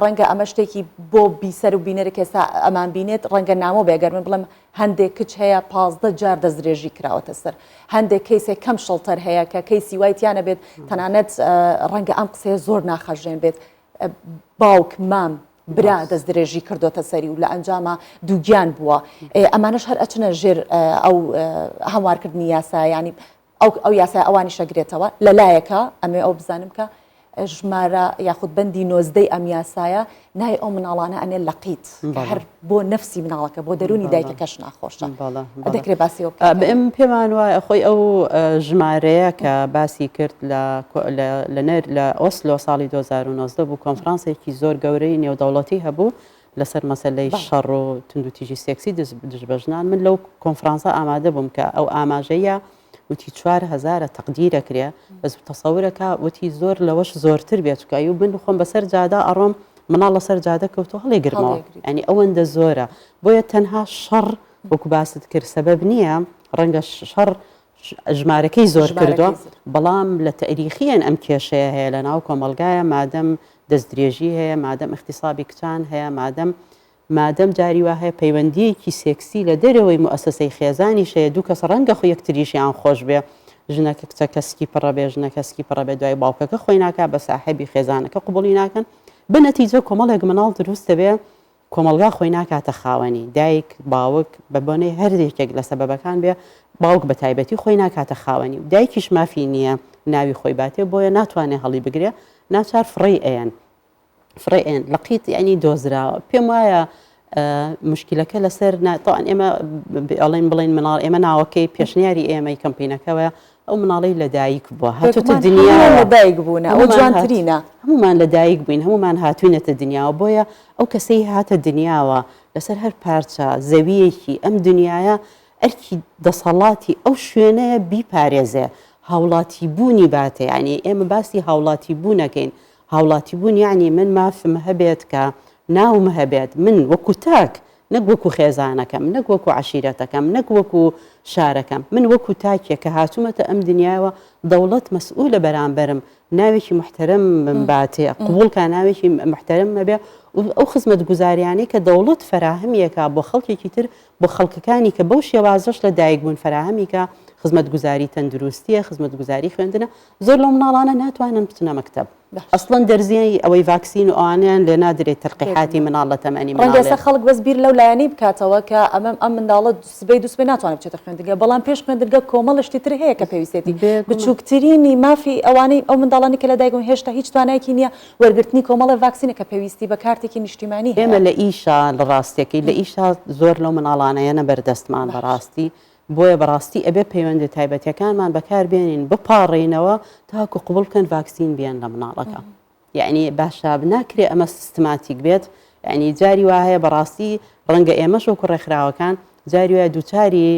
ڕەنگە ئەمە شتێکی بۆ بیسەر و بینەرە کەسا ئەمان بینێت ڕەنگە نامۆ بێگەر من بڵم هەندێک کچ هەیە 15 جار دەستدرێژی کراوەتە سەر هەندێک کەیسێک کەم شڵتەر هەیە کە کەیسی وایتیانە بێت تەنانەت ڕەنگە ئەم قسەیە زۆر ناخەژێن بێت باوک مام برا دەستدرێژی کردوتە سەری و لە ئەنجامە دووگیان بووە ئەمانش هەر ئەچنە ژێر ئەو هەموارکردنی یاسا ینی ئەو یاسای ئەوانی شەگرێتەوە لەلایەکە ئەمێ ئەو بزانم کە ژمارە یاخود بەندی نۆزدەی ئەم یاسایە نای ئەو مناڵانە ئەنێ لەقیت هەر بۆ نەفسی مناڵەکە بۆ دەرونی دایکەکەش ناخۆشە دەکرێت باسی ئەم پێمان وایە خۆی ئەو ژمارەیە کە باسی کرد لە ئۆسلۆ ساڵی 2019 بوو کۆنفرانسێکی زۆر گەورەی نێودەوڵەتی هەبوو لەسەر مەسلەی شەڕ و تونندوتیژی سێکسی دژبەژنان من لەو کۆنفرانسە ئامادە بووم کە ئەو ئاماژەیە وتی 4000 تەقدیرەکرێ بەس تەسەورەکە وتی زۆر لەوەش زۆرتر بێتکایی و بن خۆم بەسەر جادا ئەڕۆم مناڵ لەسەر جادە کەوتۆ هەڵێ گرمەوە ئەنی ئەوەندە زۆرە بۆیە تەنها شەڕ وەکو باست کرد سەبەب نییە ڕەنگە شەڕ ژمارەکەی زۆر کردووە بەڵام لە تەریخیان ئەم کێشەیە هەیە لە ناو کۆمەلگایە مادەم دەستدرێژی هەیە مادەم اختصابی کچان هەیە مادەم جاری وا هەیە پەیوەندیەکی سێکسی لە دەرەوەی موسسەی خێزانی شەیە دوو کەس ڕەنگە خۆ یەکتریشیان خۆش بێ ژنەکە کچە کەسکی پڕەبێ ژنە کەسکی پڕەبێ دوای باوکەکە خۆی ناکات بە ساحەبی خێزانەکە قوبولی ناکەن بە نەتیجە کۆمەڵێک مناڵ دروستە بێ کۆمەلگا خۆی ناکاتە خاوەنی دایک باوک بە بۆنەی هەردێکێک لە سەبەبەکان بێ باوک بە تایبەتی خۆی ناکاتە خاوەنی و دایکیش مافی نییە ناوی خۆی باتێ بۆیە ناتوانێت هەڵی بگرێ ناچار فڕی ئەن لەقیت ینی دۆزراوە پێم وایە مشکلەکە لەسەر تاوان ئێمە ئەڵێن بڵین مناڵ ئێمە ناوەکەی پێشنیاری ئێمەی کەمپینەکەوە ئەو مناڵی لە دایک بووە هاتوتە دنیا لە دایک بوون ئەو جوانترینە هەمومان لە دایک بووین هەمومان هاتوینەتە دنیاوە بۆیە ئەو کەسەی هاتە دنیاوە لەسەر هەر پارچە زەویەکی ئەم دنیاە ئەرکی دەسەڵاتی ئەو شوێنەیە بیپارێزێ هاوڵاتی بوونی باتێ ینی ئێمە باسی هاوڵاتی بوونەکەین هاوڵاتی بوون یعنی من مافم هەبێت کە ناوم هەبێت من وەکو تاک نەک وەکو خێزانەکەم نەک وەکو عشیرەتەکەم نەک وەکو شارەکەم من وەکو تاکێک کە هاتوومەتە ئەم دنیاوە دەوڵەت مەسئولە بەرامبەرم ناوێکی محتەرم من باتێ قوبوڵکە ناوێکی محتەرم مەبێ ئەو خزمەت گوزاریانەی کە دەوڵەت فراهەمیەکە بۆ خەڵکێکی تر بۆ خەڵکەکانی کە بەو شێوازەش لە دایک بوون فراهەمیکە خزمەتگوزاری تەندروستیە خزمەتگوزاری خوێندنە زۆر لەو مناڵانە ناتوانن بچنە مەکتەب ئەسڵەن دەرزیەی ئەوەی ڤاکسین و ئەوانیان لێ نادرێت تەرقیحاتی مناڵ لە تەمەنی ڕەنگە خەڵک بەس بیر لەو لایەنەی بکاتەوە کە ئەم منداڵە سبەی دووسبەی ناتوانێت بچێتە خوێندنگە بەڵام پێش خوێندنگە کۆمەڵ شتی تر هەیە کە پێویستێتی بچووکترینی مافی ئەوانەی ئەو منداڵانی کە لە دایکم هێشتا هیچ توانایەکی نییە وەرگرتنی کۆمەڵە ڤاکسینە کە پێویستی بە کارتێکی نیشتیمانی ئێمە لە ئیشا لە ڕاستێکی لە ئیشا زۆر لەو مناڵانەیەنە بەردەستمان بەڕاستی بۆیە بەڕاستی ئەبێ پەیوەندی تایبەتەکانمان بەکاربێنین بپاڕێنەوە تاکو قوبڵ بکەن ڤاکسین بیان لە مناڵەکە یعنی باشا ناکرێ ئەمە سیستماتیک بێت یعنی جاری وایە بەڕاستی ڕەنگە ئێمەش وەکو ڕێکخراوەکان جاری وایە دووچاری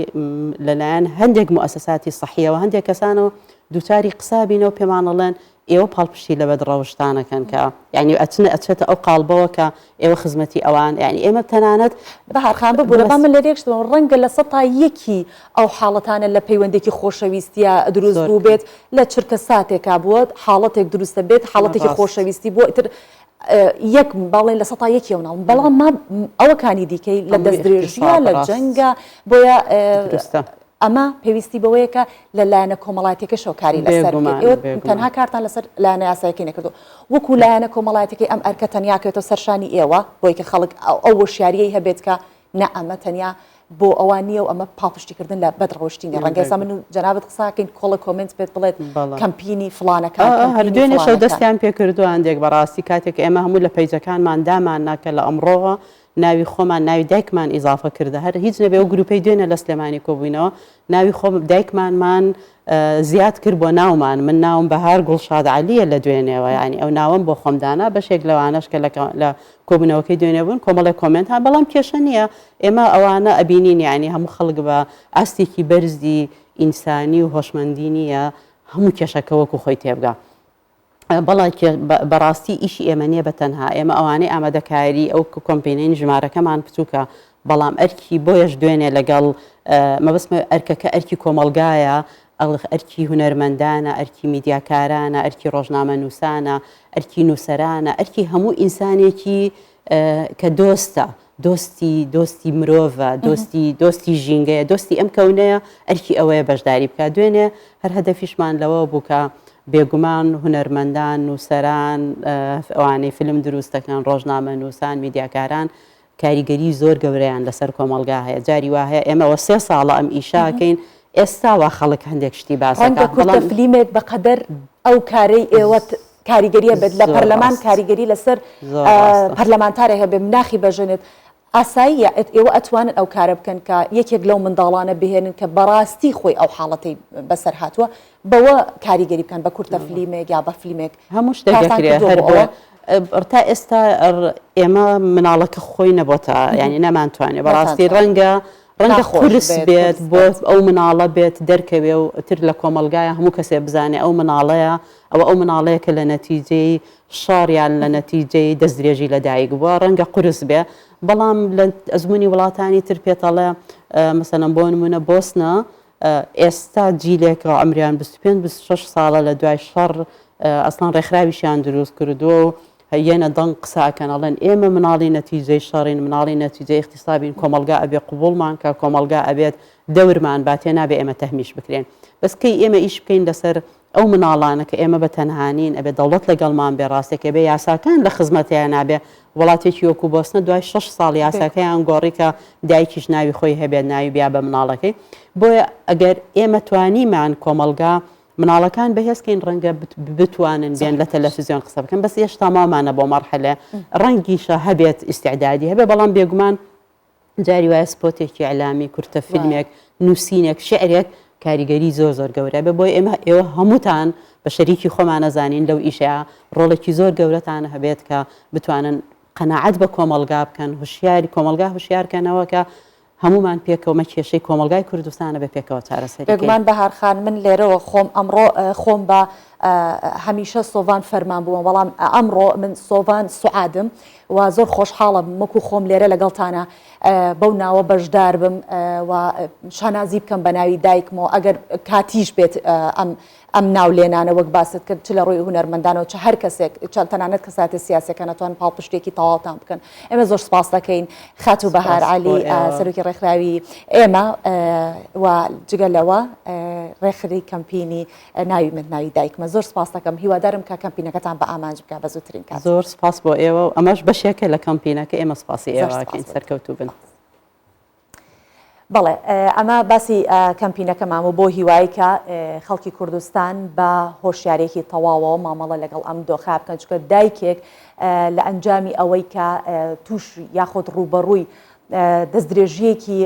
لەلایەن هەندێک موسساتی سەحیەوە هەندێک کەسانەوە دووچاری قسابینەوە پێمانەڵێن ئێوە پاڵپشتی لە بەد ڕەوشتانەکەن کە یعنی ئەچێتە ئەو قالبەوە کە ئێوە خزمەتی ئەوان یعنی ئێمە تەنانەت بەهارخان ببوورە با من لە ێکشتەوە ڕەنگە لە سەتا یەکی ئەو حاڵەتانە لە پەیوەندێکی خۆشەویستیە دروست بوو بێت لە چرکە ساتێکا بووە حاڵەتێک دروستە بێت حاڵەتێکی خۆشەویستی بۆ ئیتر یەک باڵێن لە سەتا یەکی ناڵ بەڵام ما ئەوەکانی دیکەی لە دەستدرێژیە لە جەنگە بۆیە ئەمە پێویستی بەوەیە کە لەلایەنە کۆمەڵایەتەکە شۆکاری لەسەر تەنها کارتان لەسەر لایەنە یاسایەکەی نەکردو وەکو لایەنە کۆمەڵایەتەکەی ئەم ئەرکە تەنیاکەوێتە سەرشانی ئێوە بۆی کە خەڵک ئەو وەشیاریەی هەبێت کە نە ئەمە تەنیا بۆ ئەوان نییە و ئەمە پاڵپشتیکردن لە بەدڕۆشتینی ڕەنگەسا من و جەنابەت قساکەین کۆڵە کۆمنت بێت بڵێت کەمپینی فڵانەکە هەردوێنێ شەو دەستیان پێکردو هەندێک بەڕاستی کاتێک ئێمە هەموو لە پەیجەکانمان دامان ناکە لە ئەمڕۆوە ناوی خۆمان ناوی دایکمان ئیزافە کردە هەر هیچ نەبێ و گروپەی دوێنە لە سلێمانی کۆبووینەوە ناوی خۆم دایکمانمان زیاد کرد بۆ ناومان من ناوم بەهار گوڵشاد عەلیە لە دوێنێەوە ینی ئەو ناوم بۆ خۆمدانا بەشێک لەوانەش کە لە کۆبوونەوەکەی دوێنێ بوون کۆمەڵی کۆمنت ها بەڵام کێشە نییە ئێمە ئەوانە ئەبینین یعنی هەموو خەڵک بە ئاستێکی بەرزی ئینسانی و هۆشمەندی نییە هەموو کێشەکە وەکو خۆی تێبگا بەڵام بەڕاستی ئیشی ئێمە نییە بەتەنها ئێمە ئەوانەی ئامادەکاری ئەو کۆمپینین ژمارەکەمان بچووکە بەڵام ئەرکی بۆیەش دوێنێ لەگەڵ مەبەستمە ئەرکەکە ئەرکی کۆمەلگایە ئەرکی هونەرمەندانە ئەرکی میدیاکارانە ئەرکی ڕۆژنامە نووسانە ئەرکی نووسەرانە ئەرکی هەموو ئینسانێکی کە دۆستە دۆستی مرۆڤە دۆستی ژینگەیە دۆستی ئەم کەونەیە ئەرکی ئەوەیە بەشداری بکە دوێنێ هەر هەدەفیشمان لەوە بووکە بێگومان هونەرمەندان نووسەران ئەوانەی فیلم دروستەکەن ڕۆژنامە نووسان میدیاکاران کاریگەری زۆر گەورەیان لەسەر کۆمەلگا هەیە جاری وا هەیە ئێمەوە 3 ساڵە ئەم ئیشاکەین ئێستاوە خەڵک هەندێک شتی باسەکە فلیمێک بەقەدەر ئەو کارەی ئێوە کاریگەریە بێت لە پەرلەمان کاریگەری لەسەر پەرلەمانتارێک هەبێ مناخی بەژنێت ئاساییە ئێوە ئەتوانن ئەو کارە بکەن کە یەکێک لەو منداڵانە بهێنن کە بەڕاستی خۆی ئەو حاڵەتی بەسەر هاتووە بەوە کاریگەری بکەن بە کورتە فلیمێک یا بە فلیمێک هەموو شتێکێت هەر تا ئێستا ئێمە مناڵەکە خۆی نەبۆتە ینی نەمانتوانێت بەڕاستی ڕەنگە قورس بێت بۆ ئەو مناڵە بێت دەرکەوێ و تر لە کۆمەلگایە هەموو کەسێ بزانێ ئەو مناڵەیە ئەو مناڵەیە کە لە نەتیجەی شاڕیان لە نەتیجەی دەستدرێژی لەدایک بووە ڕەنگە قورس بێ بەڵام لە ئەزمموی وڵاتانی تر پێتەڵێ مەسەلەن بۆ نمونە بۆسنە ئێستا جیلێک ئەمریان 25-26 ساڵە لە دوای شەڕ ئەسڵان ڕێکخراویشیان دروست کردووە و هەیەنە دەنگ قساکەنەڵێن ئێمە مناڵی نەتیجەی شەڕین مناڵی نەتیجەی اختصابین کۆمەلگا ئەبێ قوبوڵمان کە کۆمەلگا ئەبێت دەورمان باتێ نابێ ئێمە تەهمیش بکرێن بەسکەی ئێمە ئیش بکەین لەسەر ئەو مناڵانە کە ئێمە بە تەنهانین ئەبێ دەوڵەت لەگەڵمان بێ ڕاستێکە بێ یاساکان لە خزمەتیان نابێ وڵاتێکی وەکو بۆسنە دوای 6 ساڵ یاساکەیان گۆڕی کە دایکیش ناوی خۆی هەبێت ناوی بیا بە مناڵەکەی بۆیە ئەگەر ئێمە توانیمان کۆمەلگا مناڵەکان بەهێزکەین ڕەنگە بتوانن بێن لە تەلەڤیزیۆن قسە بکەن بەس هێشتا مامانە بۆ مەرحەلە ڕەنگیشە هەبێت ئیسیعدادی هەبێ بەڵام بێگومان جاری وایە سپۆتێکی ئەعلامی کورتە فیلمێک نووسینێک شعرێک کاریگەری زۆر گەورە بێ بۆی ئێوە هەمووتان بە شەریکی خۆمانەزانین لەو ئیشەیە ڕۆڵێکی زۆر گەورەتان هەبێت کە بتوانن قەناعەت بە کۆمەلگا بکەن هوشیاری کۆمەلگا هوشیارکەنەوە کە هەمومان پێکەوە کێشەی کۆمەلگای کوردستانە بە پێکەوە چارەسەری بێگومان بەهارخان من لێرەوە خۆم ئەمڕۆ خۆم بە هەمیشە سۆڤان فەرمان بووم بەڵام ئەمڕۆ من سۆڤان سوعادم و زۆر خۆشحاڵم وەکو خۆم لێرە لەگەڵتانە بەو ناوە بەشدار بم و شانازی بکەم بە ناوی دایکمەوە ئەگەر کاتیش بێت ئەم ناو لێنانە وەک باست کرد چ لە ڕۆی هونەرمەندانەوە چ هەر کەسێک تەنانەت کەساتە سیاسەکە نەتوان پاڵپشتێکی تەواوتان بکەن ئێمە زۆر سپاس دەکەین خات و بەهار عالی سەرۆکی ڕێکخراوی ئێمە و جگە لەوە ڕێخری کەمپینی ناوی من ناوی دایکمە زۆر سپاس دەکەم هیوادارم کە کەمپینەکەتان بە ئامانج بکە بە زووترین کات. زۆر سپاس بۆ ئێوە و ئەمەش بەشێکە لە کەمپینەکە ئێمە سپاسی ئێوەکەین سەرکەوتوو بن. بەڵێ ئەمە باسی کەمپینەکەمان و بۆ هیوای کە خەڵکی کوردستان بە هۆشیارێکی تەواوەوە مامەڵە لەگەڵ ئەم دۆخە بکەن چکە دایکێک لە ئەنجامی ئەوەی کە توش یاخۆت ڕوبەڕووی دەستدرێژیەکی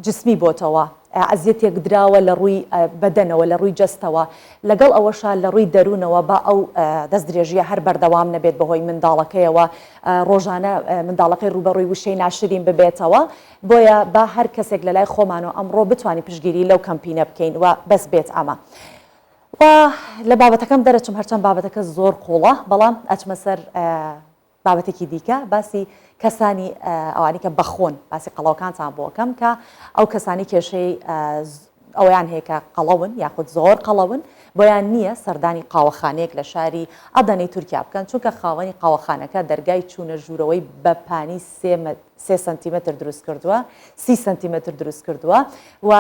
جسمی بۆتەوە ئەزیەتێک دراوە لە ڕووی بەدەنەوە لە ڕووی جەستەوە لەگەڵ ئەوەشە لە ڕووی دەروونەوە بە ئەو دەستدرێژیە هەر بەردەوام نەبێت بەهۆی منداڵەکەیەوە ڕۆژانە منداڵەکەی ڕوبەڕووی وشەی ناشرین ببێتەوە بۆیە با هەر کەسێک لە لای خۆمانەوە ئەمڕۆ بتوانانی پشگیری لەو کەمپینە بکەین و بەس بێت ئەمە. و لە بابەتەکەم دەرەچم هەرچەند بابەتەکە زۆر قوڵە بەڵام ئەچمە سەر بابەتێکی دیکە باسی کەسانی ئەوانی کە بەخۆن باسی قەڵاوەکانتان بۆکەم کە ئەو کەسانی کێشەی ئەویان هەیە کە قەڵەون یاخود زۆر قەڵەون بۆیان نییە سەردانی قاوەخانەیەک لە شاری ئەدەنەی تورکیا بکەن چونکە خاوەنی قاوەخانەکە دەرگای چوونە ژوورەوەی بەپانی 3 سنتیمتر دروست کردووە 30 سنتیمتر دروست کردووە و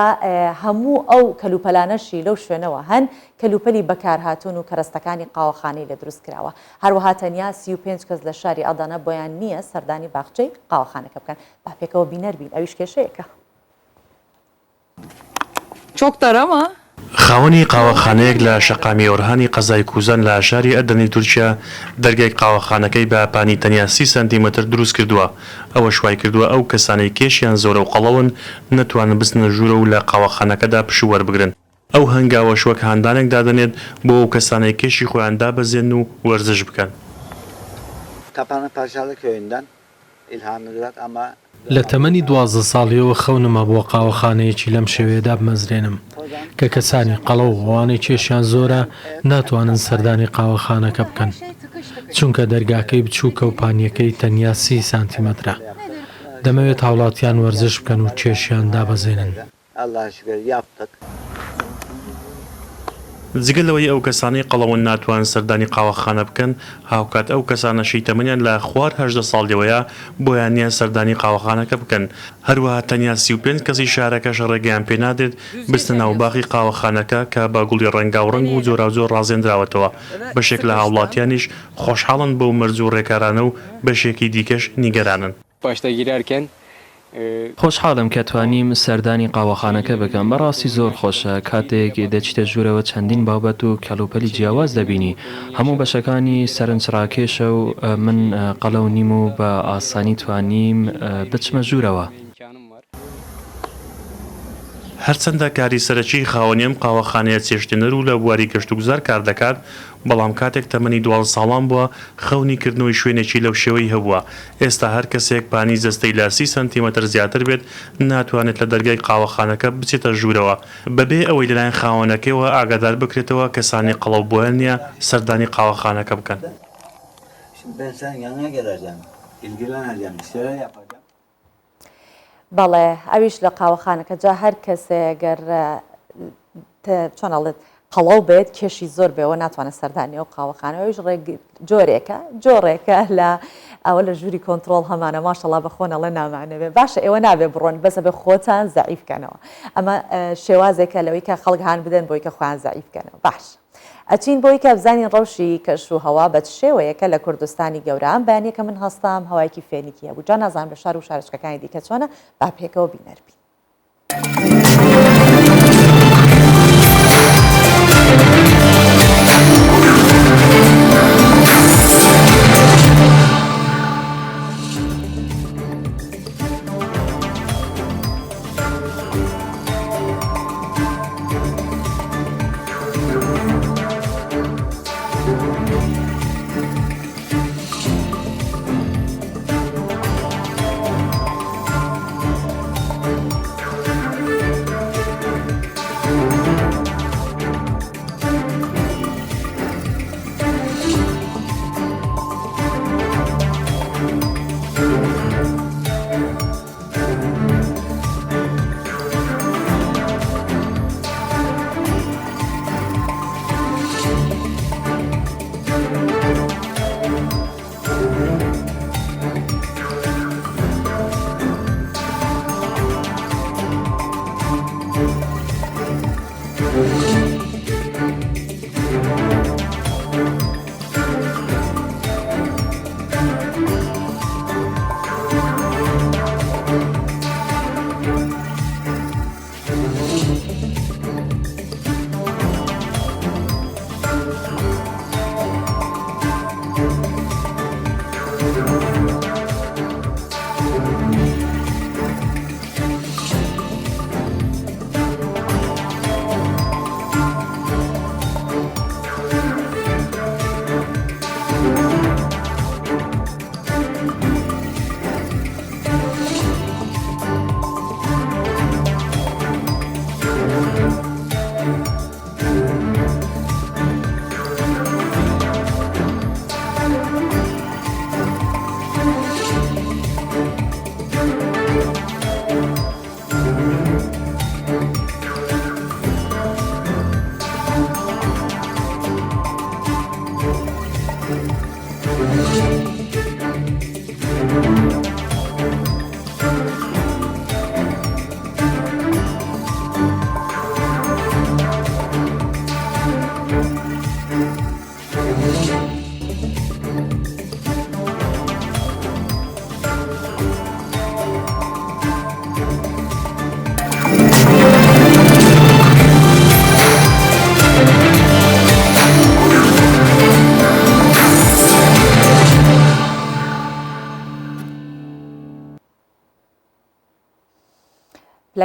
هەموو ئەو کەلوپەلانەشی لەو شوێنەوە هەن کەلوپەلی بەکارهاتوون و کەرەستەکانی قاوەخانەی لە دروست کراوە هەروەها تەنیا 35 کەس لە شاری ئەدەنە بۆیان نییە سەردانی باخچەی قاوەخانەکە بکەن با پێکەوە بینەر بین ئەویش کێشەیەکە. Çok dar ama. خاوەنی قاوەخانەیەک لە شەقامی ئۆرهانی قەزای کوزان لە شاری ئەدەنی تورکیا دەرگای قاوەخانەکەی بە پانی تەنیا 30 سنتیمتر دروست کردووە ئەوە شوای کردووە ئەو کەسانەی کێشیان زۆرە و قەڵەون نەتوانن بستنە ژوورە و لە قاوەخانەکەدا پشو وەربگرن ئەو هەنگاوە شوەک هاندانێک دادەنێت بۆ ئەو کەسانەی کێشی خۆیان دابەزێن و وەرزش بکەن. Kapanı Parçalı köyünden İlham Müdürat ama لە تەمەنی 12 ساڵیەوە خەونمە بۆ قاوەخانەیەکی لەم شێوەیەدا بمەزرێنم کە کەسانی قەڵە و ئەوانەی کێشیان زۆرە ناتوانن سەردانی قاوەخانەکە بکەن چونکە دەرگاکەی بچووکە و پانیەکەی تەنیا 30 سانتیمەترە دەمەوێت هاوڵاتیان وەرزش بکەن و کێشیان دابەزێنن. Allah'a şükür yaptık. جگەلەوەی ئەو کەسانی قەڵەون ناتوان سەردانی قاوەخانە بکەن هاوکات ئەو کەسانەشی تەمەنیان لە خوار 18 ساڵیەوەیە بۆیان نییە سەردانی قاوەخانەکە بکەن هەروەها تەنیا 35 کەسی شارەکەش ڕێگەیان پێ نادێت بستە ناوباخی قاوەخانەکە کە بە گوڵی ڕەنگاوڕەنگ و جۆرا زۆر ڕازێنراوەتەوە بەشێک لە هاوڵاتیانیش خۆشحاڵن بەو مەرج و ڕێکارانە و بەشێکی دیکەش نیگەرانن. Başta girerken خۆشحاڵم کە توانیم سەردانی قاوەخانەکە بکەم بەڕاستی زۆر خۆشە کاتێک دەچیتە ژوورەوە چەندین بابەت و کەلوپەلی جیاواز دەبینی هەموو بەشەکانی سەرنجڕاکێشە و من قەڵەو نیم و بە ئاسانی توانیم بچمە ژوورەوە. هەرچەندە کاری سەرەکی خاوەنی ئەم قاوەخانەیە چێشتێنەر و لە بواری گەشتوگوزار کار دەکات بەڵام کاتێک تەمەنی 12 ساڵان بووە خەونیکردنەوەی شوێنێکی لەو شێوەی هەبووە ئێستا هەر کەسێک پانی جەستەی لە 30 سنتیمتر زیاتر بێت ناتوانێت لە دەرگای قاوەخانەکە بچێتە ژوورەوە بەبێ ئەوەی لەلایەن خاوەنەکەیەوە ئاگادار بکرێتەوە کەسانی قەڵەو بۆیان نییە سەردانی قاوەخانەکە بکەن. Ben sen yanına geleceğim. İlgileneceğim. Bir şeyler yapacağım. بەڵێ ئەویش لە قاوەخانەکە جا هەر کەسێ گەر چۆنەڵێت قەڵەو بێت کێشی زۆر بێەوە ناتوانێت سەردانی و قاوەخانەوەیش جۆرێکە لە ئەوە لە ژووری کۆنتترۆل هەمانە ماشەڵا بە خۆنەڵێ نامانەوێ باشە ئێوە نابێ بڕۆن بەسە بە خۆتان زعیفکەنەوە ئەمە شێوازێکە لەوەی کە خەڵک هاان بدەن بۆی کە خۆیان زعیفکەنەوە باش. ئەچین بۆی کە بزانین ڕەوشی کەش و هەوا بە شێوەیەکە لە کوردستانی گەوران بەیانەکە من هەستام هەوایکی فێنیکی هەبوو جا نازانم لە شار و شارچکەکانی دیکە چۆنە با پێکەوە بینەربی.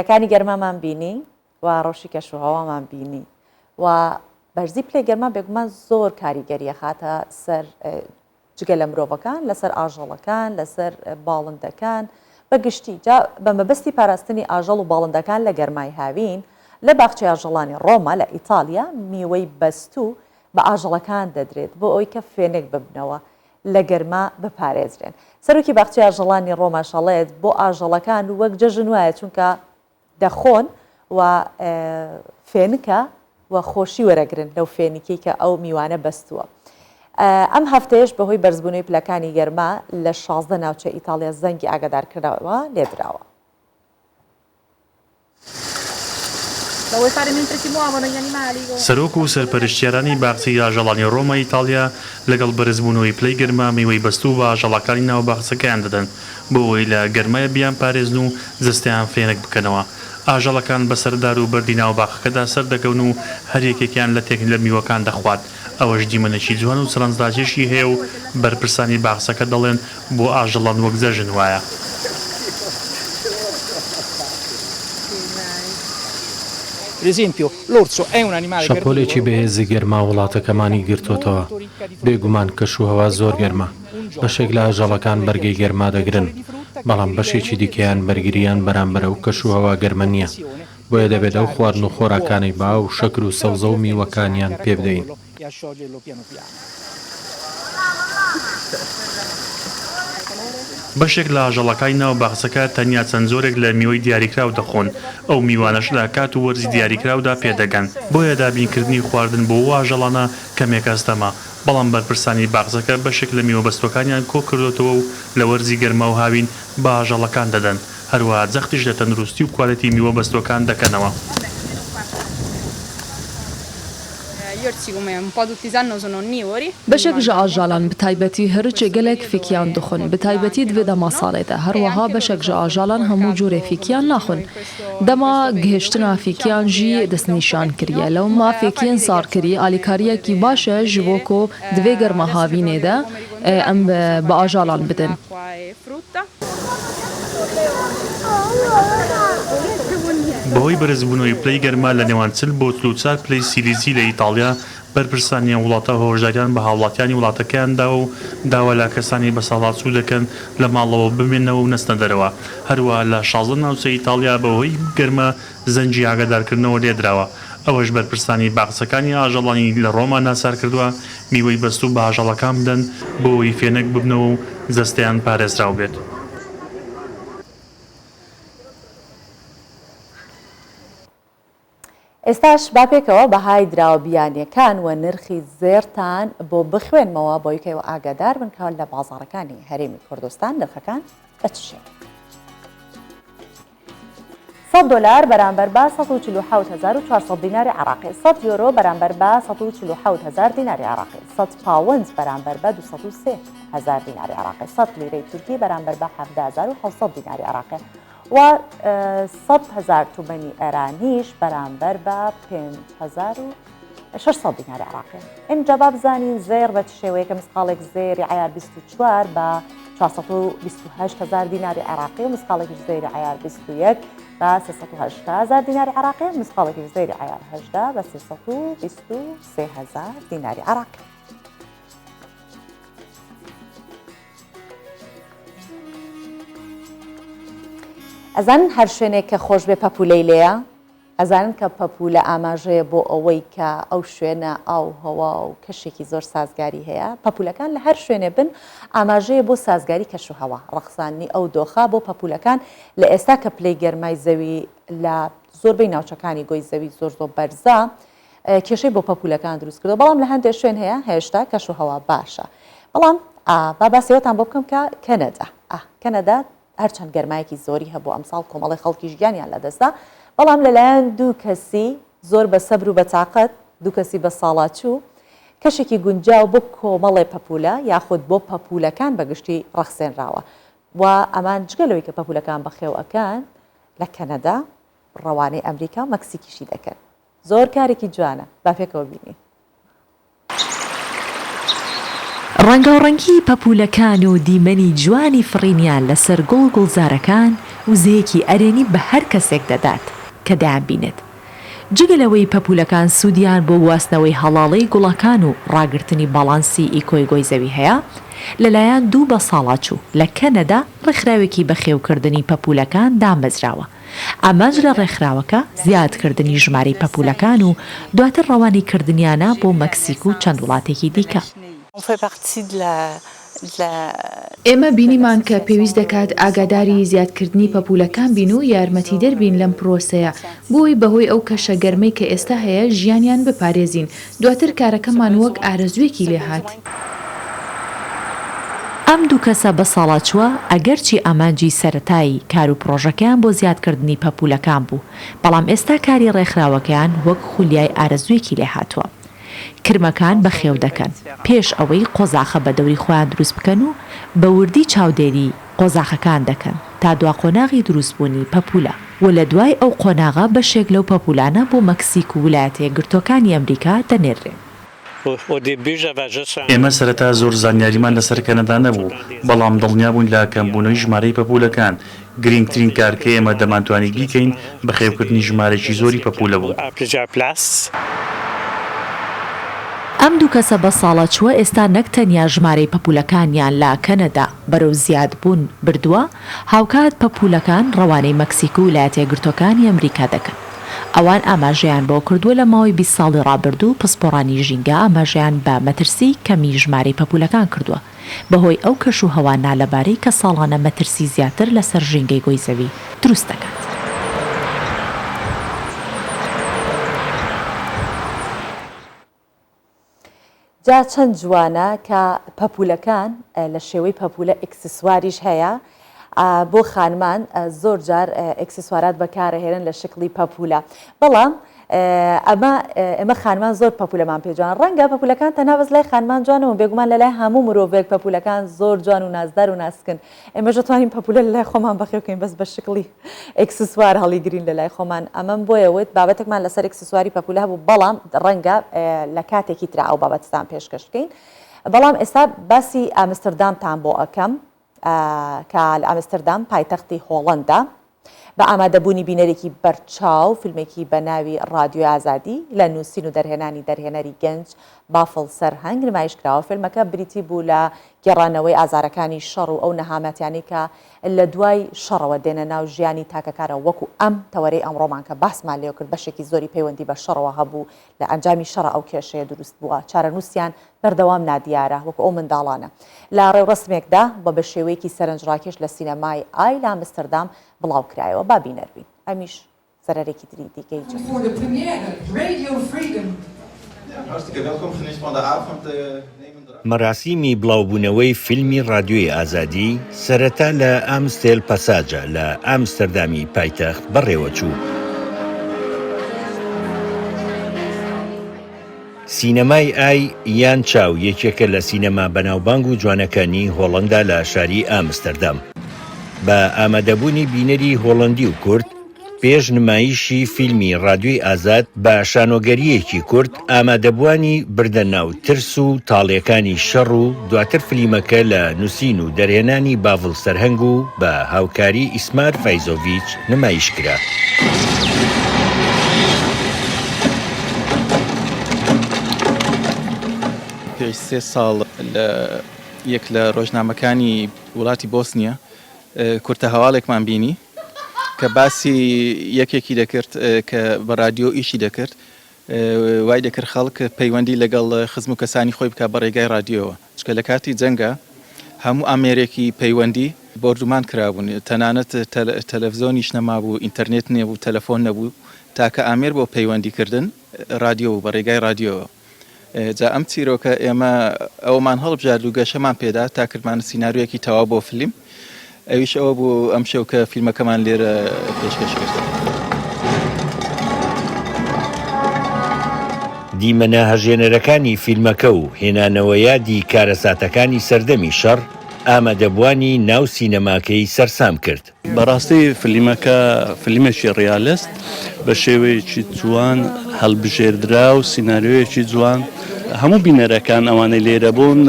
پلەکانی گەرمامان بینی و ڕۆژی کەشوهەوامان بینی و بەرزی پلەی گەرما بێگومان زۆر کاریگەریە خاتە سەر جگە لە مرۆڤەکان لەسەر ئاژەڵەکان لەسەر باڵندەکان بەگشتی جا بە مەبەستی پاراستنی ئاژەڵ و باڵندەکان لە گەرمای هاوین لە باخچەی ئاژەڵانی ڕۆما لە ئیتالیا میوەی بەستوو بە ئاژەڵەکان دەدرێت بۆ ئەوی کە فێنێک ببنەوە لە گەرما بپارێزرێن. سەرۆکی باخچەی ئاژەڵانی ڕۆما شەڵێت بۆ ئاژەڵەکان وەک جەژن وایە چونکە دەخۆن و فێنکە و خۆشی وەرەگرن لەو فێنیکی کە ئەو میوانە بەستووە. ئەم هەفتەیەش بەهۆی بەرزبوونەوەی پلەکانی گەرما لە 16 ناوچە ئیتالیا زەنگی ئاگادارکردەوە لێدراوە. سەرۆک و سەرپەرشتیارانی باخچەی ئاژەڵانی ڕۆما ئیتالیا لەگەڵ بەرزبوونەوەی پلەی گەرما میوەی بەستوو بە ئاژەڵەکانی ناو باخچەکەیان دەدەن بۆ ئەوەی لە گەرمایە بیان پارێزن و جستیان فێنک بکەنەوە. ئاژەڵەکان بەسەردار و بەردی ناو باخەکەدا سەر دەکەون و هەرێکێکیان لە تێک لە میوەکان دەخوات. ئەوەش دیمەنێکی جوان و سەرنجداکێشی هەیە و بەرپرسانی باخچەکە دەڵێن بۆ ئاژەڵان وەک جەژن وایە. شەپۆلێکی بەهێزی گەرما وڵاتەکەمانی گرتوتەوە. بێگومان کەشوهەوا زۆر گەرمە. بەشێک لە ئاژەڵەکان بەرگەی گەرما دەگرن، بەڵام بەشێکی دیکەیان بەرگریان بەرامبەرە و کەشوهەوا گەرمە نییە. بۆیە دەبێت ئەو خواردن و خۆراکانەی با و شەکر و سەوزە و میوەکانیان پێ بدەین. بەشێک لە ئاژەڵەکانی ناو باخچەکە تەنیا چەند زۆرێک لە میوەی دیاریکراو دەخۆن. ئەو میوانەش لە کات و وەرزی دیاریکراودا پێدەگەن. بۆیە دابینکردنی خواردن بۆ ئاژەڵانە کەمێک ئەستەما. بەڵام بەرپرسانی باخچەکە بەشێک لە میوە بەستوەکانیان کۆ کردوتەوە و لە وەرزی گەرما و هاوین بە ئاژەڵەکان دەدەن. هەروەها جەختیش لە تەندروستی و کوالەتی میوە بەستوەکان دەکەنەوە. بەشێک ژە ئاژاڵان بتایبەتی هەرچێ گەلێک فێکیان دخۆن بتایبەتی دوێ دەما ساڵێتە هەروەها بەشێک ژە ئاژاڵان هەموو جۆرێ فێکیان ناخۆن. دەما گەهێشتنا فێکیان ژی دەستنیشان کردە لەو ما فێکیان سارکردی ئالیکاریەکی باشە ji bo ku divê germa havînê de em bi ajalan bidin. بەهۆی بەرزبوونەوەی پلەی گەرما لە نێوان 40 بۆ 44 پلەی سیلیزی لە ئیتالیا بەرپرسانیان وڵاتە هۆژاریان بە هاوڵاتیانی وڵاتەکەیاندا و داوا لا کەسانی بە ساڵات سوود دەکەن لە ماڵەوە بمێنەوە و نەستە دەرەوە. هەروەها لە 16 ناوچە ئیتالیا بەهۆی گەرمە زەنجی ئاگادارکردنەوە لێدراوە. ئەوەش بەرپرسانی باخچەکانی ئاژەڵانی لە ڕۆما ناسار کردووە میوەی بەستوو بە ئاژەڵەکان بدەن بۆ ئەوەی فێنک ببنەوە و جەستەیان پارێزراو بێت. ئێستاش با پێکەوە بەهای دراوەبیانیەکان و نرخی زێرتان بۆ بخوێنمەوە بۆ یکەوە ئاگادار بن کە لە بازاڕەکانی هەرێمی کوردستان نرخەکان بەچشێت. 100 دلار بەرامبەر بە 147400 دیناری عراقی، 100 یورۆ بەرامبەر بە 147000 دیناری عراقی، 100 پاوند بەرامبەر بە 203000 دیناری عراقی، 100 لیرەی تورکی بەرامبەر بە 17700 دیناری عراقی و 100,000 تومانی ئێرانیش بەرامبەر بە 5,600 دیناری عێراقی. اینجا با بزانین زێر بە شێوەیەکە مسقالێک زێری عیار 24 بە 428,000 دیناری عێراقی و مسقالێکی زێری عیار 21 بە 380,000 دیناری عێراقی و مسقالێکی زێری عیار 18 بە 323,000 دیناری عێراقی. ئەزانن هەر شوێنێک کە خۆش بێ پەپولەی لێیە، ئەزانن کە پەپولە ئاماژەیە بۆ ئەوەی کە ئەو شوێنە ئاو هەوا و کەشێکی زۆر سازگاری هەیە. پەپولەکان لە هەر شوێنێ بن ئاماژەیە بۆ سازگاری کەش و هەوا، ڕەخسانی ئەو دۆخە بۆ پەپولەکان لە ئێستا کە پلەی گەرمای زەوی لە زۆربەی ناوچەکانی گۆی زەوی زۆر بەرزە کێشەی بۆ پەپولەکان دروست کردو، بەڵام لە هەندێک شوێن هەیە هێشتا کەش و هەوا باشە. بەڵام با باسیەوەتان بۆ بکەم کە کەنەدا هەرچەند گەرمایەکی زۆری هەبوو ئەمساڵ کۆمەڵی خەڵکی ژیانیان لەدەستا، بەڵام لەلایەن دوو کەسی زۆر بە سەبر و بە تااقەت دوو کەسی بە ساڵاچوو کەشێکی گونجاو بۆ کۆمەڵێ پەپولە یاخود بۆ پەپولەکان بەگشتی ڕەخسێنراوە و ئەمان جگەلەوەی کە پەپولەکان بەخێوەکان لە کەنەدا ڕەوانەی ئەمریکا و مەکسیکیشی دەکەن. زۆر کارێکی جوانە با پێکەوە بینین. ڕەنگاوڕەنگی پەپولەکان و دیمەنی جوانی فڕینیان لەسەر گوڵ گوڵزارەکان وزەیەکی ئەرێنی بە هەر کەسێک دەدات کە دایان بینێت. جگەلەوەی پەپولەکان سوودیان بۆ گواستنەوەی هەڵاڵەی گوڵەکان و ڕاگررتنی باڵانسی ئیکۆی گۆی زەوی هەیە، لەلایەن دوو بە ساڵاچوو لە کەنەدا ڕێکخراوێکی بەخێوکردنی پەپولەکان دامەزراوە. ئاماژ لە ڕێکخراوەکە زیادکردنی ژمارەی پەپولەکان و دواتر ڕەوانی کردنیانە بۆ مەکسیک و چەند وڵاتێکی دیکە. ئێمە بینیمان کە پێویست دەکات ئاگاداری زیادکردنی پەپولەکان بین و یارمەتی دەربین لەم پرۆسەیە بۆی بەهۆی ئەو کەشە گەرمەی کە ئێستا هەیە ژیانیان بپارێزین، دواتر کارەکەمان وەک ئارەزوێکی لێهات. ئەم دوو کەسە بە ساڵاچووە ئەگەرچی ئامانجی سەرەتایی کار و پرۆژەکەیان بۆ زیادکردنی پەپولەکان بوو، بەڵام ئێستا کاری ڕێکخراوەکەیان وەک خولیای ئارەزوێکی لێهاتووە. کرمەکان بەخێو دەکەن پێش ئەوەی قۆزاخە بە دەوری خۆیان دروست بکەن و بە وردی چاودێری قۆزاخەکان دەکەن تا دوا قۆناغی دروستبوونی پەپولە و لە دوای ئەو قۆناغا بەشێک لەو پەپولانە بۆ مەکسیک و ویلایەتە یەکگرتووەکانی ئەمریکا دەنێرێن. ئێمە سەرەتا زۆر زانیاریمان لەسەر کەنەدا نەبوو، بەڵام دڵنیا بوون لە کەمبوونەوەی ژمارەی پەپولەکان. گرنگترین کارکە ئێمە دەمانتوانی بیکەین بەخێوکردنی ژمارەی زۆری پەپولە بوو. ئەم دوو کەسە بە ساڵاچووە ئێستا نەک تەنیا ژمارەی پەپولەکانیان لا کەنەدا بەرەو زیادبوون بردووە، هاوکات پەپولەکان ڕەوانەی مەکسیک و ویلایەتە یەکگرتووەکانی ئەمریکا دەکەن. ئەوان ئاماژەیان بۆ کردووە لە ماوەی 20 ساڵی ڕابردوو پسپۆڕانی ژینگە ئاماژەیان بە مەترسی کەمی ژمارەی پەپولەکان کردووە بەهۆی ئەو کەش و هەوانا لەبارەی کە ساڵانە مەترسی زیاتر لەسەر ژینگەی گۆی زەوی دروست دەکات. جا چەند جوانە کە پەپولەکان لە شێوەی پەپولە ئەکسسواریش هەیە بۆ خانمان زۆر جار ئەکسسوارات بەکارهێنن لە شکلی پەپولە، بەڵام ئەمە خانمان زۆر پەپولەمان پێجوان ڕەنگە پەپولەکان تەنابەت لای خانمان جوانەوە بێگومان لە لای هەموو مرۆڤێک پەپولەکان زۆر جوان و نازدار و ناسکن. ئێمە دەتوانین پەپولە لە لای خۆمان بەخێوکەین بەس بە شکلی ئەکسسوار هەڵیگرین لە لای خۆمان. ئەمەم بۆیەوەت بابەتێکمان لەسەر ئەکسسواری پەپولە هەبوو، بەڵام ڕەنگە لە کاتێکی ترا ئەو بابەتستان پێشکەش بکەین. بەڵام ئێستا باسی ئامستردامتان بۆ ئەەکەم کە لە ئامستردام پایتەختی هۆڵەندا بە ئامادەبوونی بینەرێکی بەرچاو فیلمێکی بە ناوی ڕادیۆی ئازادی لە نووسین و دەرهێنانی دەرهێنەری گەنج بافڵ سەرهەنگ نمایشکراوە. فیلمەکە بریتی بوو لە گێڕانەوەی ئازارەکانی شەڕ و ئەو نەهامەتیانی کە لە دوای شەڕەوە دێنە ناو ژیانی تاکەکارە وەکو ئەم تەوەرەی ئەمڕۆمان کە باسمان لێ کرد بەشێکی زۆری پەیوەندی بە شەڕەوە هەبوو لە ئەنجامی شەڕە ئەو کێشەیە دروست بووە. چارەنووسیان بەردەوام نادیارە وەکو ئەو منداڵانە لە ڕێوڕسمێکدا بە شێوەیەکی سەرنجڕاکێش لە سینەمای ئای لە ئامستردام بڵاو کرایەوە. با بینەربین ئەمیش سەرەرێکی تری دیکەی مەراسیمی بڵاوبوونەوەی فیلمی ڕادیۆی ئازادی سەرەتا لە ئامستێل پەساجە لە ئامستەردامی پایتەخت بەڕێوەچوو. سینەمای ئای یان چاو یەکێکە لە سینەما بەناوبانگ و جوانەکانی هۆڵەندا لە شاری ئامستەردام. بە ئامادەبوونی بینەری هۆڵندی و کورد پێش نمایشی فیلمی ڕادیۆی ئازاد بە شانۆگەریەکی کورد ئامادەبوانی بردە ناو ترس و تاڵیەکانی شەڕ و دواتر فیلمەکە لە نووسین و دەرهێنانی باڤڵ سەرهەنگ و بە هاوکاری ئیسمار فایزۆڤیچ نمایش کرا. پێش 3 ساڵ یەک لە ڕۆژنامەکانی وڵاتی بۆسنیە کورتە هەواڵێکمان بینی کە باسی یەکێکی دەکرد کە بە رادیۆ ئیشی دەکرد وای دەکرد خەڵک پەیوەندی لەگەڵ خزم و کەسانی خۆی بکە بە ڕێگای رادیۆوە چکە لە کاتی جەنگە هەموو ئامێرێکی پەیوەندی بۆردومان کرابوون تەنانەت تەلەڤزۆنیش نەمابوو ئینتەرنێت نێبوو تەلەفۆن نەبوو تاکە ئامێر بۆ پەیوەندیکردن رادیۆ بە ڕێگای رادیۆوە جا ئەم چیرۆکە ئێمە ئەومان هەڵبژارد و گەشەمان پێدا تا کردمانە سیناریۆیەکی تەواو بۆ فیلم ئەویش ئەوە بوو ئەم شەو کە فیلمەکەمان لێرە پێشکەش کرد. دیمەنە هەژێنەرەکانی فیلمەکە و هێنانەوە یادی کارەساتەکانی سەردەمی شەڕ ئامادەبوانی ناو سینەماکەی سەرسام کرد. بەڕاستی فیلمەکە فیلمێکی ڕیالست بە شێوەیەکی جوان هەڵبژێردرا و سیناریۆیەکی جوان هەموو بینەرەکان ئەوانەی لێرە بوون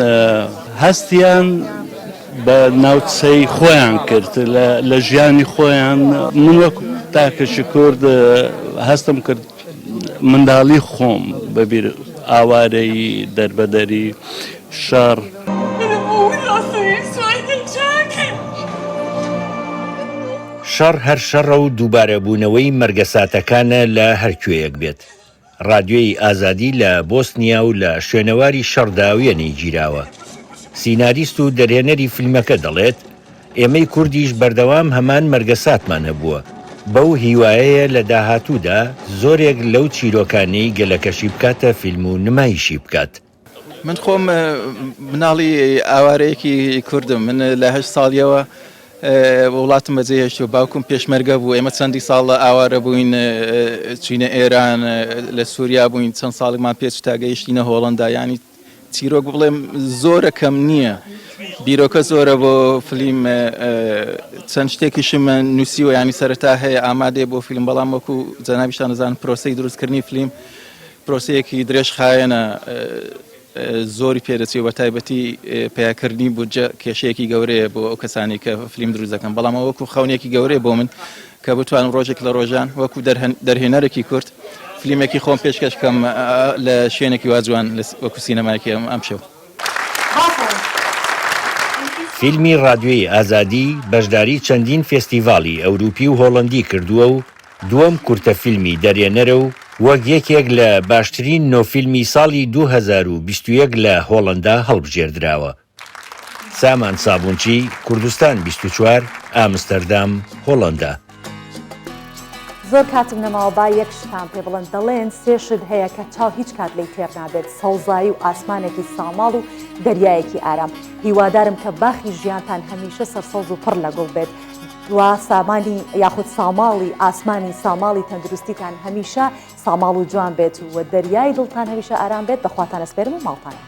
هەستیان بە ناوچەی خۆیان کرد لە ژیانی خۆیان من وەک تاکەشی کورد هەستم کرد منداڵی خۆم بەبیر ئاوارەی دەربەدەری شەڕ شەڕ هەر شەڕە و دووبارەبوونەوەی مەرگەساتەکانە لە هەرکوێیەک بێت. ڕادیۆی ئازادی لە بۆسنیا و لە شوێنەواری شەڕداویەنی گیراوە. سیناریست و دەرهێنەری فیلمەکە دەڵێت ئێمەی کوردیش بەردەوام هەمان مەرگەساتمان هەبووە. بەو هیوایەیە لە داهاتوودا زۆرێک لەو چیرۆکانەی گەلەکەشی بکاتە فیلم و نمایشی بکات. من خۆم مناڵی ئاوارەیەکی کوردم من لە 8 ساڵیەوە وڵاتم بەجێهێشت و باوکم پێشمەرگە بوو ئێمە چەندی ساڵ ئاوارە بووین چینە ئێران لە سووریا بووین چەند ساڵێکمان پێچ تا گەیشتینە هۆڵەندا ینی چیرۆک بڵێم زۆرە کەم نییە بیرۆکە زۆرە بۆ فیلم چەند شتێکیشم نووسیوە ینی سەرەتا هەیە ئامادەیە بۆ فیلم بەڵام وەکو جەنابیشتان دەزانن پرۆسەی دروستکردنی فیلم پرۆسەیەکی درێژ خایەنە زۆری پێدەچێت بە تایبەتی پیاکردنی بودجە کێشەیەکی گەورەیە بۆ ئەو کەسانی کە فیلم دروست دەکەن بەڵام وەکو خەونێکی گەورەیە بۆ من کە بتوانم ڕۆژێک لە ڕۆژان وەکو دەرهێنەرێکی کورد فیلمێکی خۆم پێشکەش بکەم لە شوێنێکی واجوان وەکو سینەمایەکی ئەم شەو. فیلمی ڕادیۆی ئازادی بەشداری چەندین فێستیڤاڵی ئەوروپی و هۆڵندی کردووە و دووەم کورتە فیلمی دەرێنەرە و وەک یەکێک لە باشترین نۆفیلمی ساڵی 2021 لە هۆڵندا هەڵبژێردراوە. سامان سابونچی، کوردستان 24، ئامستەردام، هۆڵندا. زۆر کاتم نەماوە با یەک شتان پێ بڵند دەڵێن سێشت هەیە کە چاو هیچ کات لی تێر نابێت سەوزایی و ئاسمانێکی ساماڵ و دەریایەکی ئارام. هیوادارم کە باخی ژیانتان هەمیشە سەرسەوز و پڕ لەگوڵ بێت. دوا سامانی یاخود ساماڵی ئاسمانی ساماڵی تەندروستیتان هەمیشە ساماڵ و جوان بێت و دەریای دڵتان هەمیشە ئارام بێت بەخواتان ئەسپێرم و ماڵتانە.